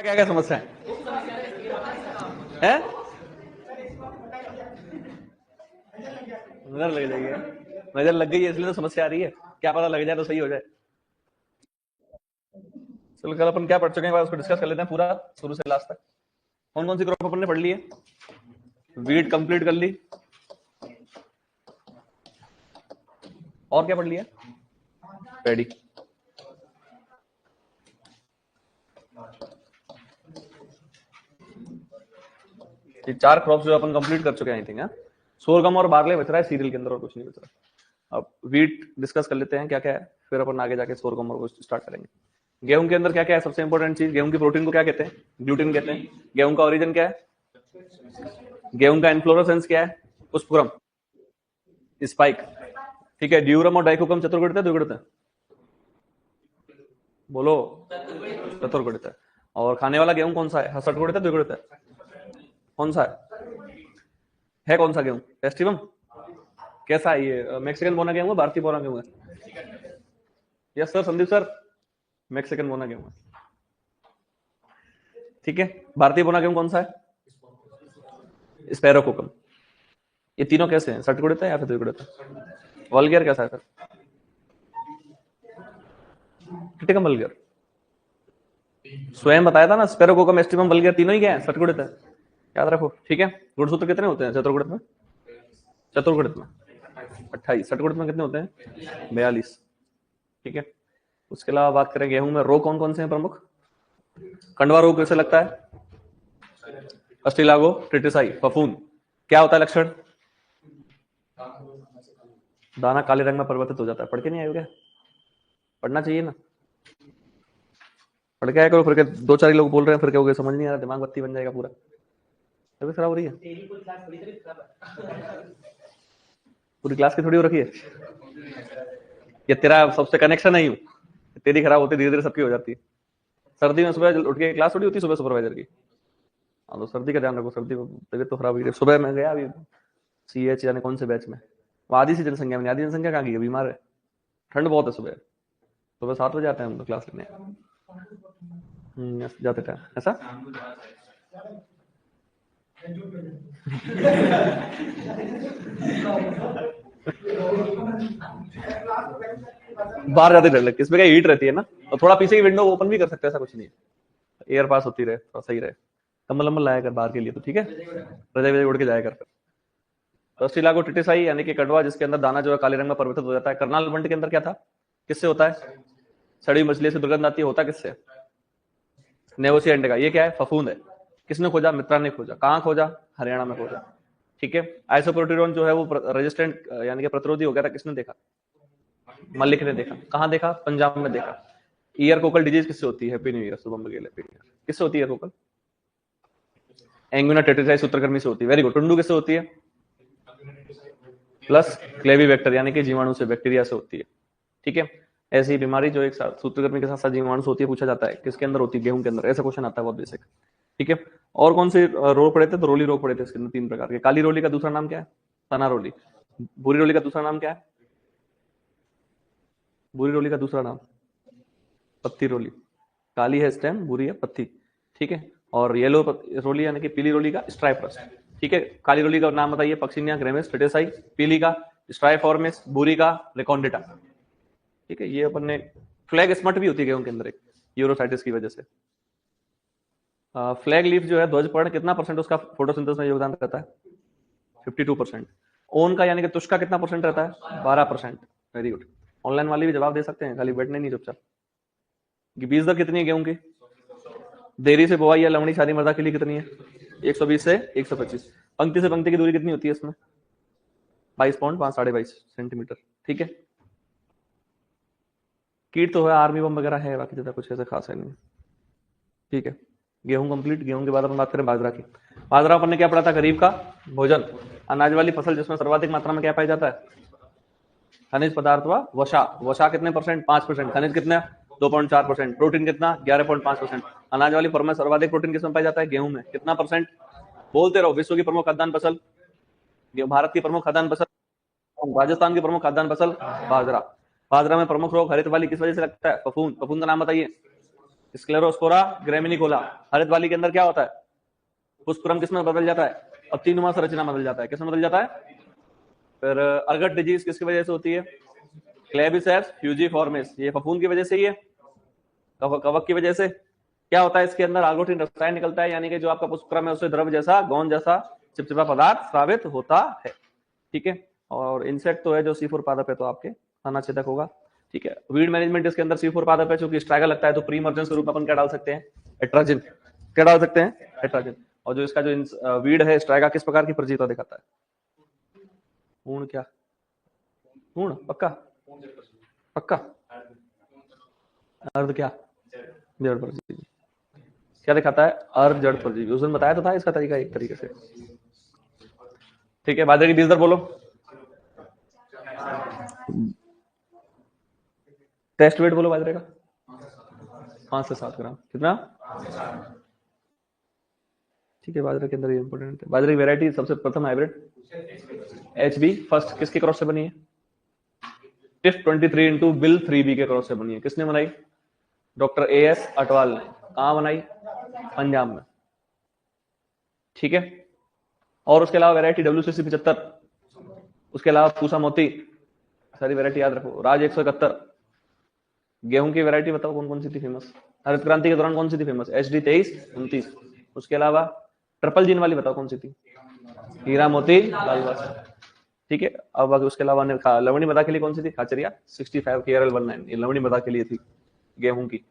क्या क्या समस्या है? नजर लग जाएगी, नजर लग गई है इसलिए तो समस्या आ रही है। क्या पता लग जाए तो सही हो जाए। चलो कल अपन क्या पढ़ चुके हैं उसको डिस्कस कर लेते हैं पूरा, शुरू से लास्ट तक। कौन कौन सी क्रॉप अपन ने पढ़ ली है? वीट कंप्लीट कर ली, और क्या पढ़ लिया? पैडी। ये चार क्रॉप्स जो अपन कंप्लीट कर चुके हैं आई थिंक। सोरगम और बार्ले बच रहा है सीरियल के अंदर, और कुछ नहीं बच रहा। अब वीट डिस्कस कर लेते हैं क्या क्या है, फिर अपन आगे जाके सोरगम और स्टार्ट करेंगे। गेहूं के अंदर क्या क्या है? सबसे इंपॉर्टेंट चीज, गेहूं की प्रोटीन को क्या कहते हैं? ग्लूटिन कहते हैं। गेहूं का ओरिजिन क्या है? गेहूं का इन्फ्लोरेसेंस क्या है? पुष्पक्रम, स्पाइक। ठीक है, ड्यूरम और डाइकोकम चतुर्गुणित है द्विगुणित है? बोलो। चतुर्गुणित है। और खाने वाला गेहूं कौन सा है? षटगुणित है द्विगुणित है? कौन सा है कौन सा गेहूं? एस्टिवम। कैसा है ये? मैक्सिकन बोना गेहूं है, भारतीय बोना गेहूं है? Yes sir, Sandeep sir, Mexican बोना गेहूं है। ठीक है, भारतीय बोना गेहूं कौन सा है? स्पैरोकोकम। ये तीनों कैसे हैं? षटगुणित है या फिर द्विगुणित है? वल्गर कैसा है सर? Triticum vulgar. स्वयं बताया था ना, स्पैरोकोकम, एस्टिवम, वल्गर तीनों ही क्या है? षटगुणित है। याद रखो, ठीक है। गुणसूत्र कितने होते हैं चतुर्गुणित में? चतुर्गुणित में 28, षटगुणित में कितने होते हैं? 42। ठीक है। उसके अलावा बात करें गेहूं में रोग कौन कौन से हैं प्रमुख? कंडवा रोग कैसे लगता है? अस्टिलागो, ट्रिटिसाई, फफूंद। क्या होता है लक्षण? दाना काले रंग में परिवर्तित हो जाता है। पढ़ के नहीं आए हो क्या? पढ़ना चाहिए ना, पढ़ के आया करो। फिर दो चार लोग बोल रहे हैं, फिर क्या हो गया समझ नहीं आ रहा, दिमाग बत्ती बन जाएगा पूरा। तभी खराब हो रही है पूरी क्लास की थोड़ी हो रखी है। ये तेरा सबसे कनेक्शन नहीं हूँ, तेरी खराब होती धीरे धीरे सबकी हो जाती है। सर्दी में सुबह उठ के क्लास थोड़ी होती सुबह सुपरवाइजर की। हाँ तो सर्दी का ध्यान रखो, सर्दी में तबीयत तो खराब हुई। सुबह मैं गया अभी CH यानी कौन से बैच में, वो आधी सी जनसंख्या में, आधी जनसंख्या कहाँ की है, बीमार है। ठंड बहुत है सुबह, सुबह 7 बजे आते हैं हम तो क्लास लेने। जाते टाइम ऐसा बाहर जाते डर लगती है, इसमें क्या हीट रहती है ना। और थोड़ा पीछे की विंडो ओपन भी कर सकते हैं, ऐसा कुछ नहीं है, एयर पास होती रहे, थोड़ा सही रहे। कम्बल लम्बल लाया कर बाहर के लिए तो, ठीक है, रजाई वजाई उड़ के जाया कर। तो अस्टिलागो ट्रिटिसाई यानी कि कंडवा, जिसके अंदर दाना जो है काले रंग में परिवर्तित हो जाता है। करनाल बंट के अंदर क्या था? किससे होता है? सड़ी मछली से दुर्गंध आती है, होता किससे? नेवोसी अंडे का। ये क्या है? फफूंद है। किसने खोजा? मित्रा ने खोजा। कहाँ खोजा? हरियाणा में खोजा। ठीक है। आइसोप्रोटीरोन जो है वो रेजिस्टेंट यानी कि प्रतिरोधी हो गया था, किसने देखा? मलिक ने देखा। कहाँ देखा? पंजाब में देखा। ईयर कोकल डिजीज किससे होती है? Happy new year, Shubham Baghel, happy new year. किससे होती है कोकल? एंगुइना टेट्रिसाई सूत्रकृमि से होती है। Very good. टुंडू किससे होती है? प्लस क्लेवी वेक्टर यानी कि जीवाणु से, बैक्टीरिया से होती है। ठीक है। ऐसी बीमारी जो एक साथ सूत्रकृमि के साथ साथ जीवाणु से होती है, पूछा जाता है किसके अंदर होती है? गेहूं के अंदर। ऐसा क्वेश्चन आता है बहुत बेसिक। ठीक है। और कौन से रोग पड़े थे? तो रोली रोग पड़े थे इसके अंदर, 3 प्रकार के। काली रोली का दूसरा नाम क्या है? तना रोली। भूरी रोली का दूसरा नाम क्या है? भूरी रोली का दूसरा नाम पत्ती रोली। काली है स्टेम, भूरी है पत्ती। ठीक है। और येलो रोली यानी कि पीली रोली का स्ट्राइपरस। ठीक है। काली रोली का नाम बताइए? Puccinia ग्रेमिस tritici. पीली का स्ट्राइफॉर्मिस, भूरी का रिकॉन्डिटा। ठीक है। ये अपन ने फ्लैग स्मट भी होती है गेहूं के अंदर एक, यूरोसाइटिस की वजह से। फ्लैग लीफ जो है, ध्वज पर्ण, कितना परसेंट उसका फोटोसिंथेसिस में योगदान रहता है? 52%। ओन का यानी कि तुष का कितना परसेंट रहता है? 12%। Very good. ऑनलाइन वाले भी जवाब दे सकते हैं, खाली बैठने नहीं चुपचाप। बीज दर कितनी है गेहूं की? देरी से बुआई या लवणी शादी मृदा के लिए कितनी है? 120 से 125। पंक्ति से पंक्ति की दूरी कितनी होती है इसमें? 22.5 साढ़े 22 सेंटीमीटर। ठीक है। कीट तो है, आर्मी बम वगैरह है, बाकी ज्यादा कुछ ऐसा खास है नहीं। ठीक है। गेहूं कंप्लीट। गेहूं के बाद अपन बात करें बाजरा की। बाजरा अपन ने क्या पढ़ा था? गरीब का भोजन, अनाज वाली फसल जिसमें सर्वाधिक मात्रा में क्या पाया जाता है? खनिज पदार्थ व वसा। वसा कितने परसेंट? 5%। खनिज कितने? 2.4%। प्रोटीन कितना? 11.5%। अनाज वाली फल में सर्वाधिक प्रोटीन किसमें पाया जाता है? गेहूं में। कितना परसेंट? बोलते रहो। विश्व की प्रमुख खाद्यान्न फसल, भारत की प्रमुख खाद्यान्न फसल, राजस्थान की प्रमुख खाद्यान्न फसल बाजरा। बाजरा में प्रमुख रोग हरित वाली किस वजह से लगता है? फफूंद। फफूंद का नाम बताइए? स्क्लेरोस्पोरा ग्रेमिनिकोला। हरित वाली के अंदर क्या होता है? पुष्पक्रम किसमें बदल जाता है? अब तीनुमा संरचना बदल जाता है। किसमें बदल जाता है? फिर अर्गट डिजीज किसकी वजह से होती है? क्लेबिसेप्स फ्यूजीफॉर्मिस, ये फफूंद की वजह से ही है, कवक की वजह से। क्या होता है इसके अंदर? आर्गोटिन रसायन निकलता है, यानी कि जो आपका पुष्पक्रम है उससे द्रव जैसा, गोंद जैसा चिपचिपा पदार्थ स्रावित होता है। ठीक है। और इंसेक्ट तो है जो C4 पादप है, तो आपके अनाच्छेदक होगा। ठीक है। वीड मैनेजमेंट इसके अंदर C4 पादप है, चूंकि स्ट्राइगल लगता है तो प्री इमर्जेंस के रूप में अपन क्या डाल सकते हैं? एट्राजिन। क्या डाल सकते हैं? एट्राजिन। और जो इसका जो वीड है स्ट्राइगा, किस प्रकार की प्रजीता दिखाता है? पूर्ण क्या? पूर्ण पक्का? पक्का? अर्ध क्या? जड़ परजीवी। क्या दिखाता है? अर्ध जड़ परजीवी। उस दिन बताया तो था इसका तरीका एक तरीके से। ठीक है। बाजरे की बीज दर बोलो। टेस्ट वेट बोलो बाजरे का। 5 से 7 ग्राम। कितना? ठीक है। बाजरे के अंदर ये इंपॉर्टेंट है। बाजरे की वैरायटी सबसे प्रथम हाइब्रिड HB फर्स्ट किसके क्रॉस से बनी है? टिफ 23 इंटू बिल 3B के क्रॉस से बनी है। किसने बनाई? डॉक्टर AS अटवाल ने। कहां बनाई? पंजाब में। ठीक है। और उसके अलावा वैरायटी WCC 75, उसके अलावा पूसा मोती, सारी वैरायटी याद रखो। राज 171। गेहूं की वैरायटी बताओ कौन कौन सी थी फेमस? हरित क्रांति के दौरान कौन सी थी फेमस? HD 23, 29। उसके अलावा ट्रिपल जीन वाली बताओ कौन सी थी? हीरा मोती लालवास। ठीक है। अब उसके अलावा लवणी मदा के लिए कौन सी थी? खाचरिया 65 KRL 19, ये लवणी मदा के लिए थी गेहूं की।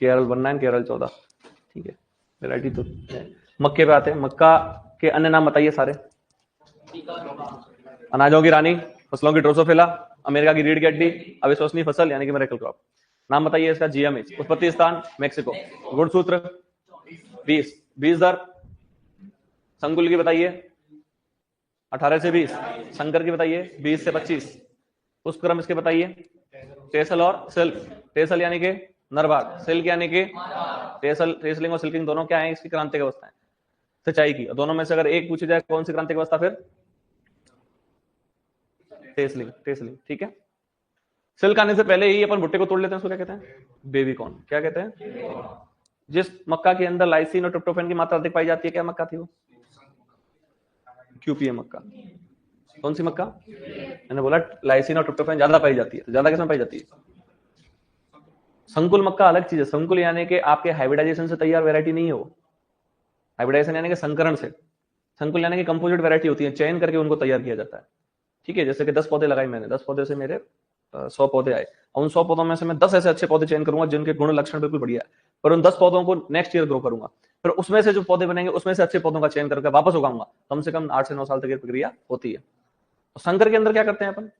KRL 19, KRL 14। ठीक है। वैरायटी तो मक्के पे आते हैं। मक्का के अन्य नाम बताइए सारे। अनाजों की रानी, फसलों की ड्रोसोफिला, अमेरिका की रीढ़ की हड्डी, अविश्वसनीय फसल यानी कि मिरेकल क्रॉप। नाम बताइए इसका। GMH। उत्पत्ति स्थान मेक्सिको। गुणसूत्र 20। बीज दर संकुल की बताइए 18 से 20। संकर की बताइए 20 से 25। पुष्पक्रम इसके बताइए टेसल और सिल्क। टेसल यानी कि नरभाग, सिल्क यानी कि टेसलिंग और सिल्किंग दोनों क्या है? इसकी क्रांतिक अवस्था है सिंचाई की। दोनों में से अगर एक पूछी जाए कौन सी क्रांतिक अवस्था, फिर टेसलिंग। टेसलिंग। ठीक है। सिल्क आने से पहले ही अपन भुट्टे को तोड़ लेते हैं, उसको क्या कहते हैं? Baby corn. क्या कहते हैं? जिस मक्का के अंदर लाइसिन और ट्रिप्टोफैन की मात्रा अधिक पाई जाती है, क्या मक्का थी वो? QPM मक्का। कौन सी मक्का? मैंने बोला लाइसिन और ट्रिप्टोफैन ज्यादा पाई जाती है, तो ज्यादा किसमें पाई जाती है? संकुल मक्का अलग चीज है। संकुल यानी कि आपके हाइब्रिडाइजेशन से तैयार वैरायटी नहीं है वो। हाइब्रिडाइजेशन यानी कि संकरण से। संकुल यानी कि कंपोजिट वैरायटी होती है, चयन करके उनको तैयार किया जाता है। ठीक है। जैसे कि 10 पौधे लगाए मैंने, 10 पौधे से मेरे 100 पौधे आए, और उन 100 पौधों में से मैं 10 ऐसे अच्छे पौधे चयन करूंगा जिनके गुण लक्षण बिल्कुल बढ़िया है, पर उन 10 पौधों को नेक्स्ट ईयर ग्रो करूंगा। फिर उसमें से जो पौधे बनेंगे उसमें से अच्छे पौधों का चयन करके वापस उगाऊंगा। कम से कम 8 से 9 साल तक ये प्रक्रिया होती है। तो संकर के अंदर क्या करते हैं अपन?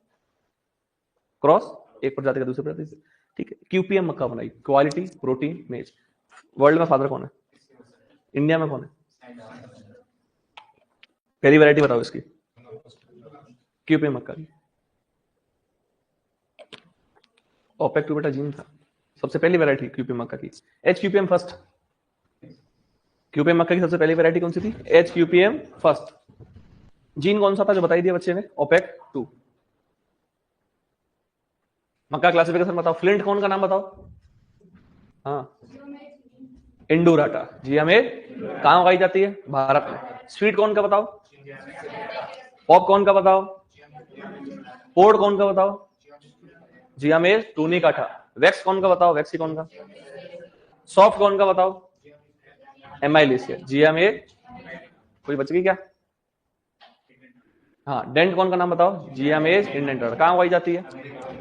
क्रॉस एक प्रजाति का दूसरी प्रजाति से। ठीक है। QPM मक्का बनाई, क्वालिटी प्रोटीन मेज। वर्ल्ड में फादर कौन है? इंडिया में कौन है? पहली वैरायटी बताओ इसकी। QPM मक्का की। ओपेक 2 बेटा जीन था, सबसे पहली वैरायटी QPM मक्का की। HQPM first. QPM मक्का की सबसे पहली वैरायटी कौन सी थी? HQPM first. जीन कौन सा था जो बताई दिया बच्चे ने? OPEC 2। मक्का क्लासिफिकेशन बताओ। फ्लिंट कौन का नाम बताओ? हाँ, इंडोराटा। GMA कहां उगाई जाती है? भारत में। स्वीट कौन का बताओ? पॉप कौन का बताओ? पोर्ड कौन का बताओ? GMA टूनी काठा। वैक्स कौन का बताओ? वैक्सी कौन का? सॉफ्ट कौन का बताओ? एमाइलिसिया। GMA कोई बच गई क्या? हाँ, डेंट कौन का नाम बताओ? GMA indenter. कहां उगाई जाती है?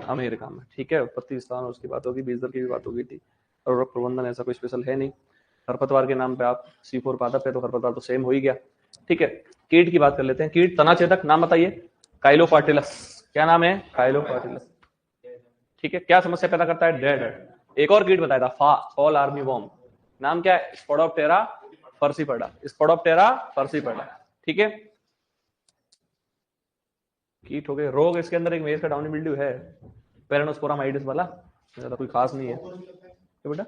अमेरिका में। ठीक है। उत्पत्ति स्थान उसकी बात होगी, बीज दर की भी बात होगी थी। और प्रबंधन ऐसा कोई स्पेशल है नहीं। खरपतवार के नाम पे आप C4 पादप है तो खरपतवार तो सेम हो ही गया। ठीक है। कीट की बात कर लेते हैं। कीट तनाछेदक नाम बताइए। काइलोपार्टिलस। क्या नाम है? काइलोपार्टिलस। ठीक है। क्या समस्या पैदा करता है? डेड। एक और कीट बताया था, फॉल आर्मी वॉर्म। नाम क्या है? स्पोडोप्टेरा फर्सीपर्डा। स्पोडोप्टेरा फर्सीपर्डा। ठीक है। कीट हो गए। रोग इसके अंदर एक मेज का डाउनी मिल्ड्यू है, पेरानोस्पोरामाइटिस वाला, ज्यादा कोई खास नहीं है। क्या बेटा?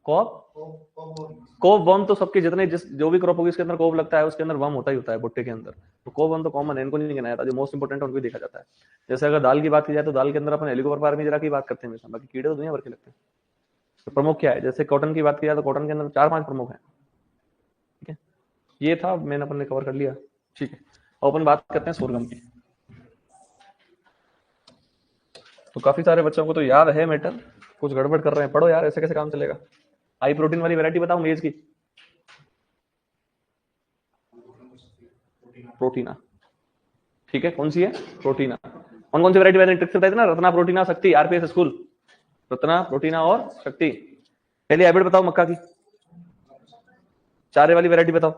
कोब वर्म तो सबके जितने जो भी क्रॉप होगी इसके अंदर कोब लगता है, उसके अंदर वर्म होता ही होता है भुट्टे के अंदर। तो कोब वर्म तो कॉमन है, इनको नहीं गिनाया था। जो मोस्ट इंपोर्टेंट है उनको देखा जाता है। जैसे अगर दाल की बात की जाए तो दाल के अंदर अपन हेलिकोबार पार्मिजेरा की बात करते हैं हमेशा, बाकी कीड़े तो दुनिया भर के लगते हैं। तो प्रमुख क्या है, जैसे कॉटन की बात की जाए तो कॉटन के अंदर 4-5 प्रमुख हैं, ठीक है। ये था, मैंने अपन ने कवर कर लिया, ठीक है। अपन बात करते हैं सोरगम की। तो काफी सारे बच्चों को तो याद है मैटर, कुछ गड़बड़ कर रहे हैं, पढ़ो यार, ऐसे कैसे काम चलेगा। हाई प्रोटीन वाली वैरायटी बताओ मेज की। प्रोटीना, ठीक है, कौन सी है, प्रोटीना। कौन कौन सी वैरायटी मैंने ट्रिक्स बताई थी ना, रत्ना, प्रोटीना, शक्ति, आरपीएस स्कूल, रत्ना, प्रोटीना और शक्ति। पहले हाइब्रिड बताओ मक्का की, चारे वाली वैरायटी बताओ,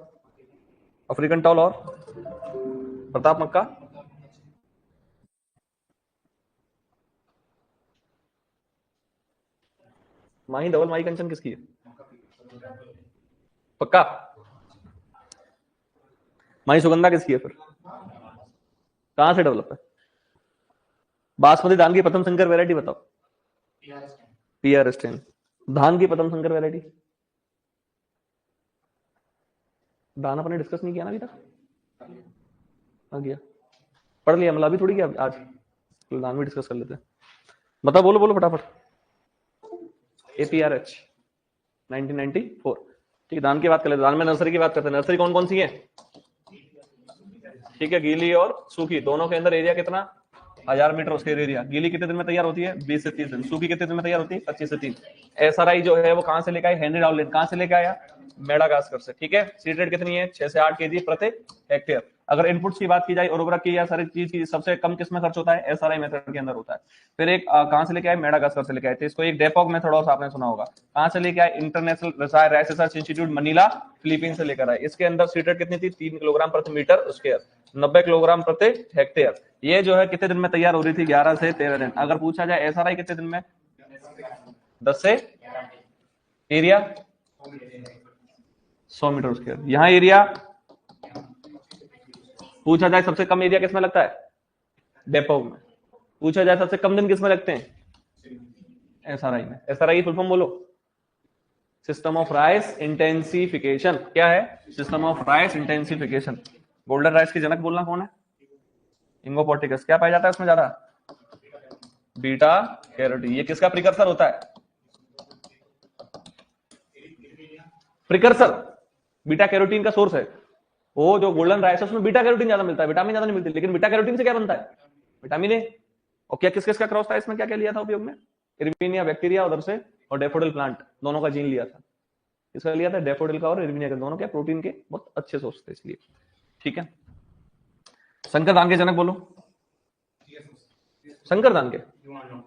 अफ्रीकन टॉल और प्रताप मक्का। माही डबल माही कंचन किसकी है, पक्का। माही सुगंधा किसकी है फिर, कहां से डेवलप है। बासमती धान की प्रथम संकर वैरायटी बताओ, पीआर स्टेन। धान की प्रथम संकर वैरायटी, धान अपने डिस्कस नहीं किया ना अभी तक, आ गया, पढ़ लिया मतलब, अभी थोड़ी क्या आज धान में डिस्कस कर लेते हैं। बताओ, बोलो बोलो फटाफट। APRH 1994, ठीक है। धान की बात कर लेते हैं, धान में नर्सरी की बात करते हैं। नर्सरी कौन कौन सी है, ठीक है, गीली और सूखी, दोनों के अंदर एरिया कितना, 1000 मीटर उसके एरिया। गीली कितने दिन में तैयार होती है, 20 से 30 दिन। सूखी कितने दिन में तैयार होती है, 25 से 30। SRI जो है वो कहां से लेकर आए, हेनरी राउलेट, कहां से लेकर आया, मेडागास्कर से, ठीक है। सीड रेट कितनी है, 6 से 8 kg प्रति हेक्टेयर। अगर इनपुट्स की बात की जाए, उर्वरक की या सारी चीज की, सबसे कम किसमें खर्च होता है, SRI मेथड के अंदर होता है। फिर एक कहां से लेके आए, मेडागास्कर से लेके आए थे इसको। एक डेपोक मेथड और आपने सुना होगा, कहां से लेके आए, international rice research institute Manila, Philippines से लेकर आए। इसके अंदर सीड रेट कितनी थी, 3 किलोग्राम प्रति मीटर स्क्वायर, 90 किलोग्राम प्रति हेक्टेयर। ये जो है कितने दिन में तैयार हो रही थी, 11 से 13 दिन। अगर पूछा जाए SRI कितने दिन में, 10 से, एरिया 100 मीटर स्क्वायर। यहां एरिया पूछा जाए सबसे कम एरिया किसमें लगता है, डेपो में। पूछा जाए सबसे कम दिन किसमें लगते हैं, SRI में। SRI की फुल फॉर्म बोलो, सिस्टम ऑफ राइस इंटेंसिफिकेशन। क्या है, system of rice intensification. Golden rice की जनक बोलना कौन है, इंगोपोर्टिकस। क्या पाया जाता है उसमें ज्यादा, बीटा कैरोटीन। ये किसका प्रिकर्सर होता है, प्रिकर्सर, बीटा कैरोटीन का सोर्स है। वो जो गोल्डन राइस है उसमें बीटा कैरोटीन ज्यादा मिलता है, विटामिन ज्यादा नहीं मिलती, लेकिन बीटा कैरोटीन से क्या बनता है, विटामिन ए। और क्या किस किसका क्रॉस था इसमें, क्या क्या लिया था उपयोग में, इर्विनिया बैक्टीरिया उधर से, और डेफोडिल प्लांट, दोनों का जीन लिया था। इसका लिया था डेफोडिल का और इर्विनिया का, दोनों क्या प्रोटीन के बहुत अच्छे सोर्स थे इसलिए, ठीक है। शंकर धान के जनक बोलो, शंकर धान के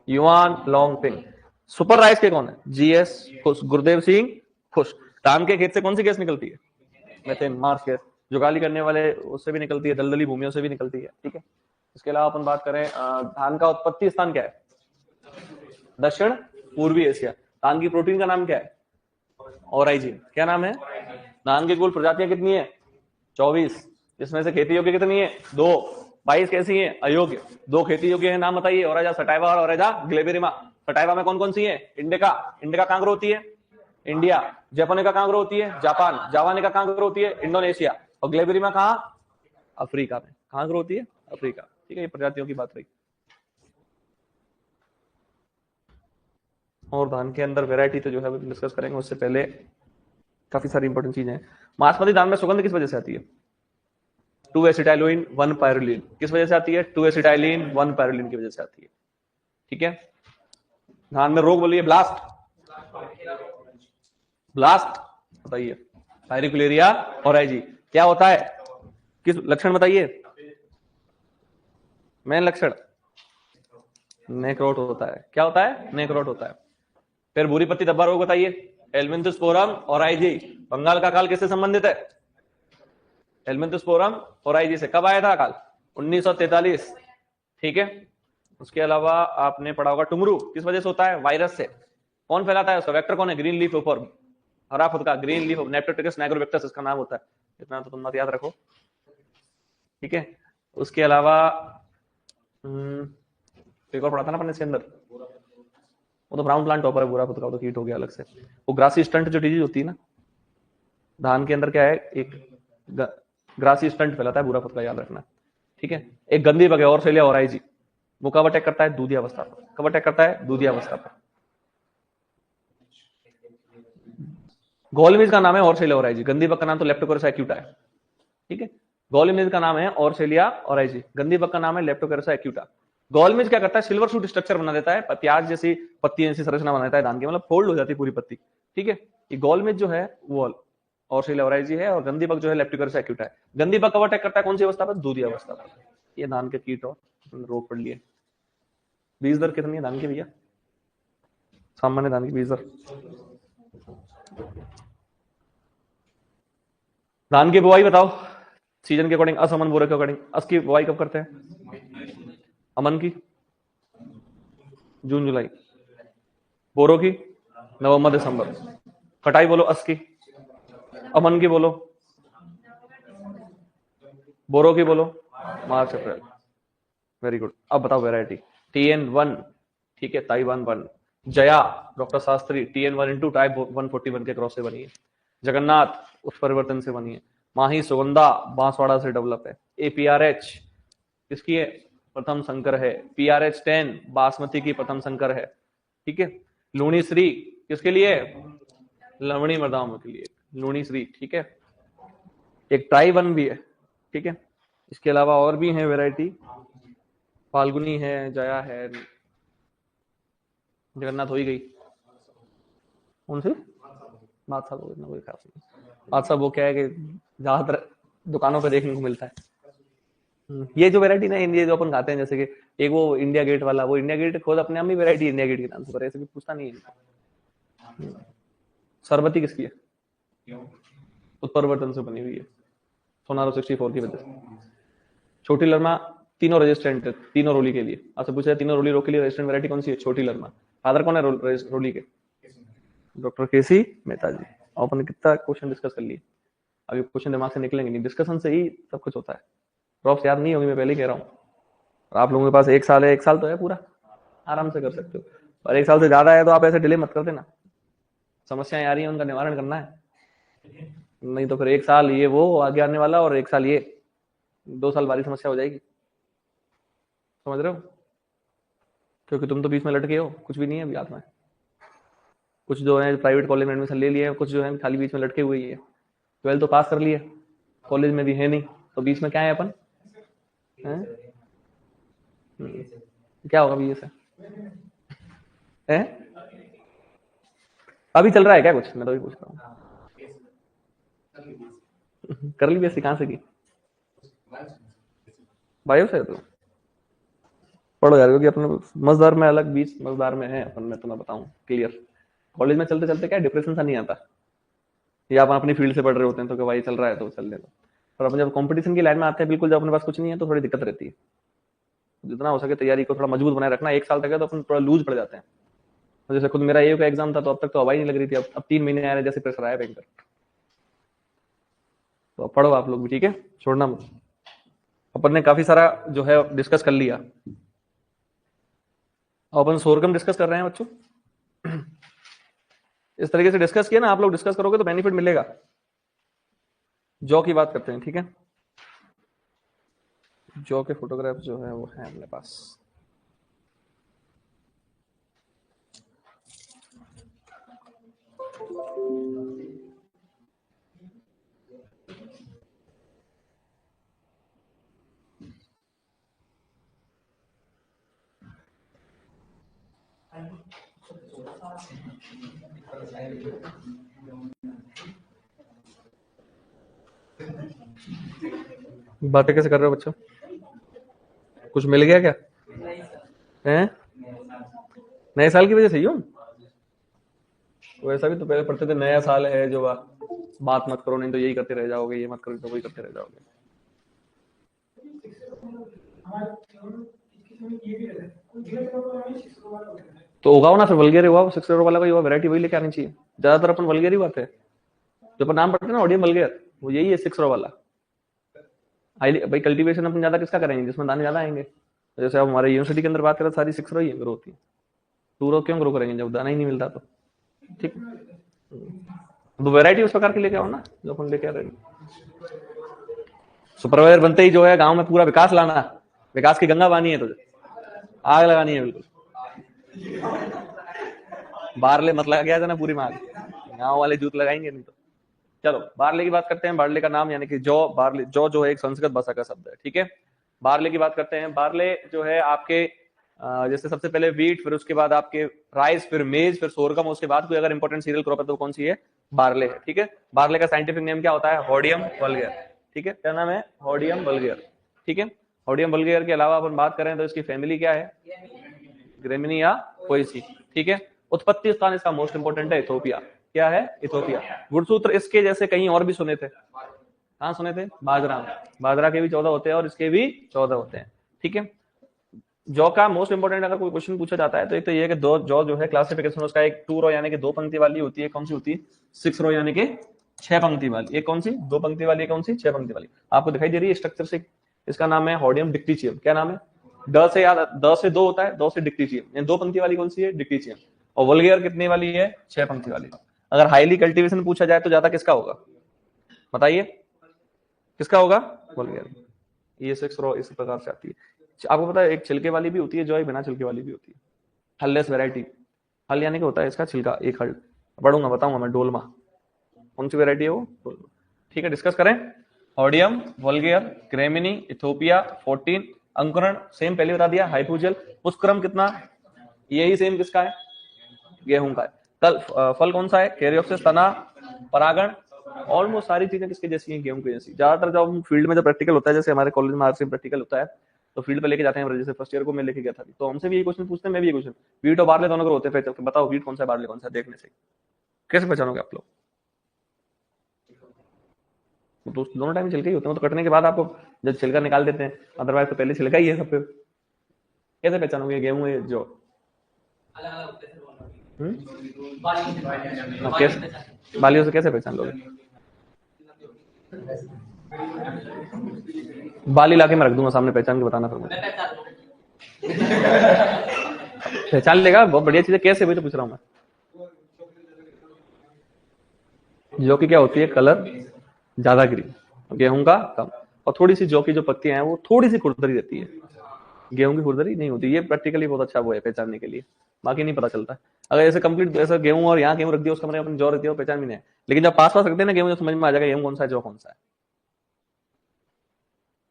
युआन लॉन्गफिंग। सुपर राइस के कौन है, GS खुश, गुरुदेव सिंह खुश। धान के खेत से कौन सी गैस निकलती है, मेथेन, मार्स गैस। जुगाली करने वाले उससे भी निकलती है, दलदली भूमियों से भी निकलती है, ठीक है। इसके अलावा अपन बात करें, धान का उत्पत्ति स्थान क्या है, दक्षिण पूर्वी एशिया। धान की प्रोटीन का नाम क्या है, ओराइजिन। क्या नाम है, धान की कुल प्रजातियां कितनी है, 24। जिसमें से खेती योग्य कितनी है, 2। 22 कैसी है, अयोग्य। 2 खेती योग्य है, नाम बताइए, ओराइजा सटाइवा और ओराइजा ग्लेबिरिमा। सटाइवा में कौन कौन सी है, इंडिका, इंडिका कहां ग्रो होती है, इंडिया। जापानिका कहां ग्रो होती है, जापान। जावानिका कहां ग्रो होती है, इंडोनेशिया। और ग्लेबिरिमा कहां, अफ्रीका में। कहां ग्रो होती है, अफ्रीका, ठीक है। ये प्रजातियों की बात रही। और धान के अंदर वैरायटी तो जो है डिस्कस करेंगे, उससे पहले काफी सारी इंपॉर्टेंट चीजें हैं। बासमती धान में सुगंध किस वजह से आती है, 2 एसिटाइलिन 1 पायरोलिन। किस वजह से आती है, 2 एसिटाइलिन 1 पायरोलिन की वजह से आती है, ठीक है। धान में रोग बोलिए, ब्लास्ट, ब्लास्ट बताइए, पायरिकुलेरिया ओराइजी। क्या होता है, किस लक्षण बताइए, मेन लक्षण नेक्रोट होता है। क्या होता है, नेक्रोट होता है। फिर भूरी पत्ती धब्बा रोग बताइए, हेलमिंथोस्पोरम ओराइजी। बंगाल का काल किससे संबंधित है, हेलमिंथोस्पोरम ओराइजी से। कब आया था काल, 1943, ठीक है। उसके अलावा आपने पढ़ा होगा टुमरू किस वजह से होता है, वायरस से। कौन फैलाता है उसका, वेक्टर कौन है, ग्रीन लीफ ऊपर, हरा फुदका, ग्रीन लीफ, नेप्टोटिकस नाइग्रोवेक्टस इसका नाम होता है। इतना तो तुम मत याद रखो, ठीक है। उसके अलावा एक और पढ़ा था ना अपन इसके अंदर, वो तो ब्राउन प्लांट टॉपर है, बुरा फुदका तो कीट हो गया अलग से। वो ग्रासी स्टंट जो डिजीज होती है ना धान के अंदर, क्या है, एक ग्रासी स्टंट फैलाता है, बुरा फुदका, याद रखना, ठीक है। एक गंदी बग है, और सेलिया ओराइजी। वो कब अटैक करता है, दूधी अवस्था पर। कब अटैक करता है, दूधी अवस्था पर। गॉलमिज का नाम है ऑर्सेलिया ओराइजी, गंदी बग का नाम तो लेप्टोकोरस एक्यूटा है, ठीक है। गॉलमिज का नाम है ऑर्सेलिया ओराइजी, गंदी बग का नाम है लेप्टोकोरस एक्यूटा। गॉलमिज क्या करता है, सिल्वर शूट स्ट्रक्चर बना देता है, प्याज जैसी पत्ती जैसी संरचना बना देता है धान की, मतलब फोल्ड हो जाती है पूरी पत्ती, ठीक है। ये गॉलमिज जो है वो ऑर्सेलिया ओराइजी है, और गंदी बग जो है लेप्टोकोरस एक्यूटा है। गंदी बग कब अटैक करता है, कौन सी अवस्था पर, दूधी अवस्था पर। ये धान के कीट और रोग पड़ लिए। बीज दर कितनी है धान की भैया, सामान्य धान की बीज दर? धान की बुआई बताओ सीजन के अकॉर्डिंग, असमन बोरे के अकॉर्डिंग। अस की बुआई कब करते हैं, अमन की जून जुलाई, बोरो की नवंबर दिसंबर। कटाई बोलो अस की, अमन की बोलो, बोरो की बोलो मार्च अप्रैल। Very good. अब बताओ वेराइटी। TN1, ठीक है, Taiwan 1। Jaya doctor Shastri TN1 into type 141 के क्रॉस से बनी है। जगन्नाथ उत्परिवर्तन से बनी है। माही सुगंधा बांसवाड़ा से डेवलप है। APRH किसकी है, प्रथम संकर है। PRH10 बासमती की प्रथम संकर है, ठीक है। लूणी श्री किसके लिए, लवणी मृदाओं के लिए लूणी श्री, ठीक है। एक टाई 1 भी है, ठीक है। इसके अलावा और भी है वैरायटी, फाल्गुनी है, जया है, जगन्नाथ हो ही गई। कौन सी बादशाह, कोई खास नहीं। बादशाह वो क्या है कि ज्यादातर दुकानों पे देखने को मिलता है। ये जो वैरायटी ना, ये जो अपन खाते हैं, जैसे कि एक वो इंडिया गेट वाला, वो इंडिया गेट खुद अपने आप ही वैरायटी इंडिया गेट के नाम से, पर ऐसे भी पूछता नहीं है। सरबती किसकी है, उत्परिवर्तन से बनी हुई है, सोनारो 64 की वजह से। छोटी लरमा तीनों रेजिस्टेंट है, तीनों रोली के लिए। आपसे पूछा तीनों रोली के लिए रेजिस्टेंट वैरायटी कौन सी है, छोटी लरमा। फादर कौन है रोली के, डॉक्टर KC मेहता जी। और अपन ने कितना क्वेश्चन डिस्कस कर लिए, अभी क्वेश्चन दिमाग से निकलेंगे नहीं, डिस्कशन से ही सब कुछ होता है। प्रॉप्स याद नहीं होगी, मैं पहले ही कह रहा हूँ। आप लोगों के पास 1 साल है, 1 साल तो है पूरा, आराम से कर सकते हो। और 1 साल से ज्यादा है तो आप ऐसे डिले मत कर देना, समस्याएं आ रही है उनका निवारण करना है, नहीं तो फिर 1 साल ये वो आगे आने वाला, और 1 साल ये, 2 साल भारी समस्या हो जाएगी, समझ रहे हो। क्योंकि तुम तो बीच में लटके हो, कुछ भी नहीं है अभी हाथ में। कुछ जो है प्राइवेट कॉलेज में एडमिशन ले लिया है, कुछ जो है खाली बीच में लटके हुए ही है। 12th तो पास कर लिए, कॉलेज में भी है नहीं, तो बीच में क्या है अपन है? क्या होगा BA से है? अभी चल रहा है क्या कुछ, मैं तो भी पूछ रहा हूँ। कर ली BSc, कहाँ से की, बायो से? तो पढ़ो यार, क्योंकि अपने मजदार में अलग, बीच मजदार में है अपन, मैं तुम्हें बताऊं क्लियर। कॉलेज में चलते चलते क्या डिप्रेशन सा नहीं आता, या आप अपनी फील्ड से पढ़ रहे होते हैं तो भाई चल रहा है तो चल दो। और अपन जब कंपटीशन की लाइन में आते हैं, बिल्कुल जब अपने पास कुछ नहीं है तो थोड़ी दिक्कत रहती है। जितना हो सके तैयारी को थोड़ा मजबूत बनाए रखना। 1 साल तक है तो अपन थोड़ा लूज पड़ जाते हैं। तो जैसे खुद मेरा AU का एग्जाम था, तो अब तक तो हवाई नहीं लग रही थी, अब 3 महीने आ रहे जैसे प्रेशर आया भयंकर। तो पढ़ो आप लोग भी, ठीक है, छोड़ना मत। अपन ने काफी सारा जो है डिस्कस कर लिया। अपन सोरगम डिस्कस कर रहे हैं बच्चों। इस तरीके से डिस्कस किया ना, आप लोग डिस्कस करोगे तो बेनिफिट मिलेगा। जौ की बात करते हैं, ठीक है। जौ के फोटोग्राफ जो है वो है अपने पास। बातें कैसे कर रहे हो बच्चों, कुछ मिल गया क्या हैं? नए साल की वजह से यूं वैसा भी तो पहले पढ़ते थे, नया साल है जो बात मत करो, नहीं तो यही करते रह जाओगे, ये मत करो तो वही करते रह जाओगे। तो उगाओ ना, फिर वल्गेरी उगाओ, 6 वाला का वैरायटी वही लेके आनी चाहिए। ज्यादातर अपन वल्गेरी बात है, जो अपन नाम पढ़ते हैं ना ऑडियम वल्गेर, वो यही है 6 वाला। भाई कल्टीवेशन अपन ज्यादा किसका करेंगे, जिसमें दाने ज्यादा आएंगे। जैसे अब हमारे यूनिवर्सिटी के अंदर बात करें, सारी 6 ही ग्रो होती है। 2 क्यों ग्रो करेंगे जब दाना ही नहीं मिलता, तो ठीक। तो वैरायटी उस प्रकार की लेके आओ ना जो अपन लेके आ रहे हैं। सुपरवाइजर बनते ही जो है गांव में पूरा विकास लाना, विकास की गंगा बानी है, तुझे आग लगानी है बिल्कुल। बाहर ले मत लगा गया था ना पूरी मार। यहाँ वाले जूत लगाएंगे नहीं तो। चलो बार्ले की बात करते हैं। बार्ले का नाम यानी कि जौ, बार्ले जौ जो है एक संस्कृत भाषा का शब्द है, ठीक है। बार्ले की बात करते हैं। बार्ले जो है आपके जैसे सबसे पहले वीट, फिर उसके बाद आपके राइस, फिर मेज, फिर सोरगम, उसके बाद कोई अगर इंपॉर्टेंट सीरियल क्रॉप है तो कौन सी है? बार्ले है, ठीक है। बार्ले का साइंटिफिक नेम क्या होता है? होडियम वल्गेर, ठीक है। क्या नाम है? होडियम वल्गेर, ठीक है। होडियम वल्गेर के अलावा अपन बात करें तो इसकी फैमिली क्या है? ग्रेमिनिया पोएसी, ठीक है। उत्पत्ति स्थान इसका मोस्ट इंपोर्टेंट है इथोपिया। क्या है? इथोपिया। गुणसूत्र इसके जैसे कहीं और भी सुने थे, कहां सुने थे? बाजरा में। बाजरा के भी 14 होते हैं और इसके भी 14 होते हैं, ठीक है। जौ का मोस्ट इंपोर्टेंट अगर कोई क्वेश्चन पूछा जाता है तो एक तो ये है कि दो जौ जो है क्लासिफिकेशन उसका एक 2 रो यानी कि 2 पंक्ति वाली होती है, कौन सी होती है? 6 रो यानी कि 6 पंक्ति वाली। एक कौन सी? 2 पंक्ति वाली, कौन सी? 6 पंक्ति वाली। आपको दिखाई दे रही है स्ट्रक्चर से? इसका नाम है होडियम डिक्टिचियम। क्या नाम है? द से याद, द से 2 होता है, 2 से डिक्टिचियम। 2 पंक्ति वाली कौन सी है? डिक्टिचियम। और वल्गेर कितनी वाली है? 6 पंक्ति वाली। अगर हाईली कल्टीवेशन पूछा जाए तो ज्यादा किसका होगा? बताइए किसका होगा? वल्गेर। ये 6 रो इस प्रकार से आती है। आपको पता है एक छिलके वाली भी होती है जो, बिना छिलके वाली भी होती है। हललेस वैरायटी। हल यानी कि होता है इसका छिलका, एक हल। पढ़ूंगा, बताऊंगा मैं। डोलमा कौन सी वैरायटी है वो? डोलमा, ठीक है। डिस्कस करें। होडियम वल्गेर, ग्रेमिनी, इथोपिया, 14 अंकुरण सेम पहले बता दिया। हाइपोजल पुष्पक्रम कितना? यही सेम किसका है? गेहूं का है। कल फल कौन सा है? कैरियोप्सिस। तना, परागण, ऑलमोस्ट सारी चीजें किसके जैसी हैं? गेहूं की जैसी। ज्यादातर जब हम फील्ड में जब प्रैक्टिकल होता है, जैसे हमारे कॉलेज में आरसी प्रैक्टिकल होता है तो फील्ड पे लेके जाते हैं, जैसे फर्स्ट ईयर को मैं लेके गया था, तो हमसे भी यही क्वेश्चन पूछते हैं, मैं भी ये क्वेश्चन। वीट और बार्ले दोनों को होते हैं, बताओ वीट कौन सा है, बार्ले कौन सा है? देखने से कैसे पहचानोगे आप लोग? तो दोनों टाइम छिलके ही होते हैं, तो कटने के बाद आपको जब छिलका निकाल देते हैं, अदरवाइज तो पहले छिलका ही है सब पे। कैसे पहचानोगे गेहूं है जो? बालियों से कैसे पहचान लोगे? बाली लाके मैं रख दूंगा सामने, पहचान के बताना फिर मुझे। पहचान लेगा, बहुत बढ़िया चीज है। कैसे? वही तो पूछ रहा हूं मैं। जौ की क्या होती है? कलर ज्यादा ग्रीन, गेहूं का कम। और थोड़ी सी जौ की जो पत्तियां हैं वो थोड़ी सी खुरदरी रहती है, गेहूं की खुरदरी नहीं होती। ये प्रैक्टिकली बहुत अच्छा वो है पहचानने के लिए, बाकी नहीं पता चलता। अगर ऐसे कंप्लीट ऐसा गेहूं और यहाँ गेहूं रख दिया, उस कमरे में अपनी जौ रहती है, पहचान भी नहीं है। लेकिन जब पास पास रखते हैं ना गेहूं, तो समझ में आ जाएगा गेहूं कौन सा है, जौ कौन सा है,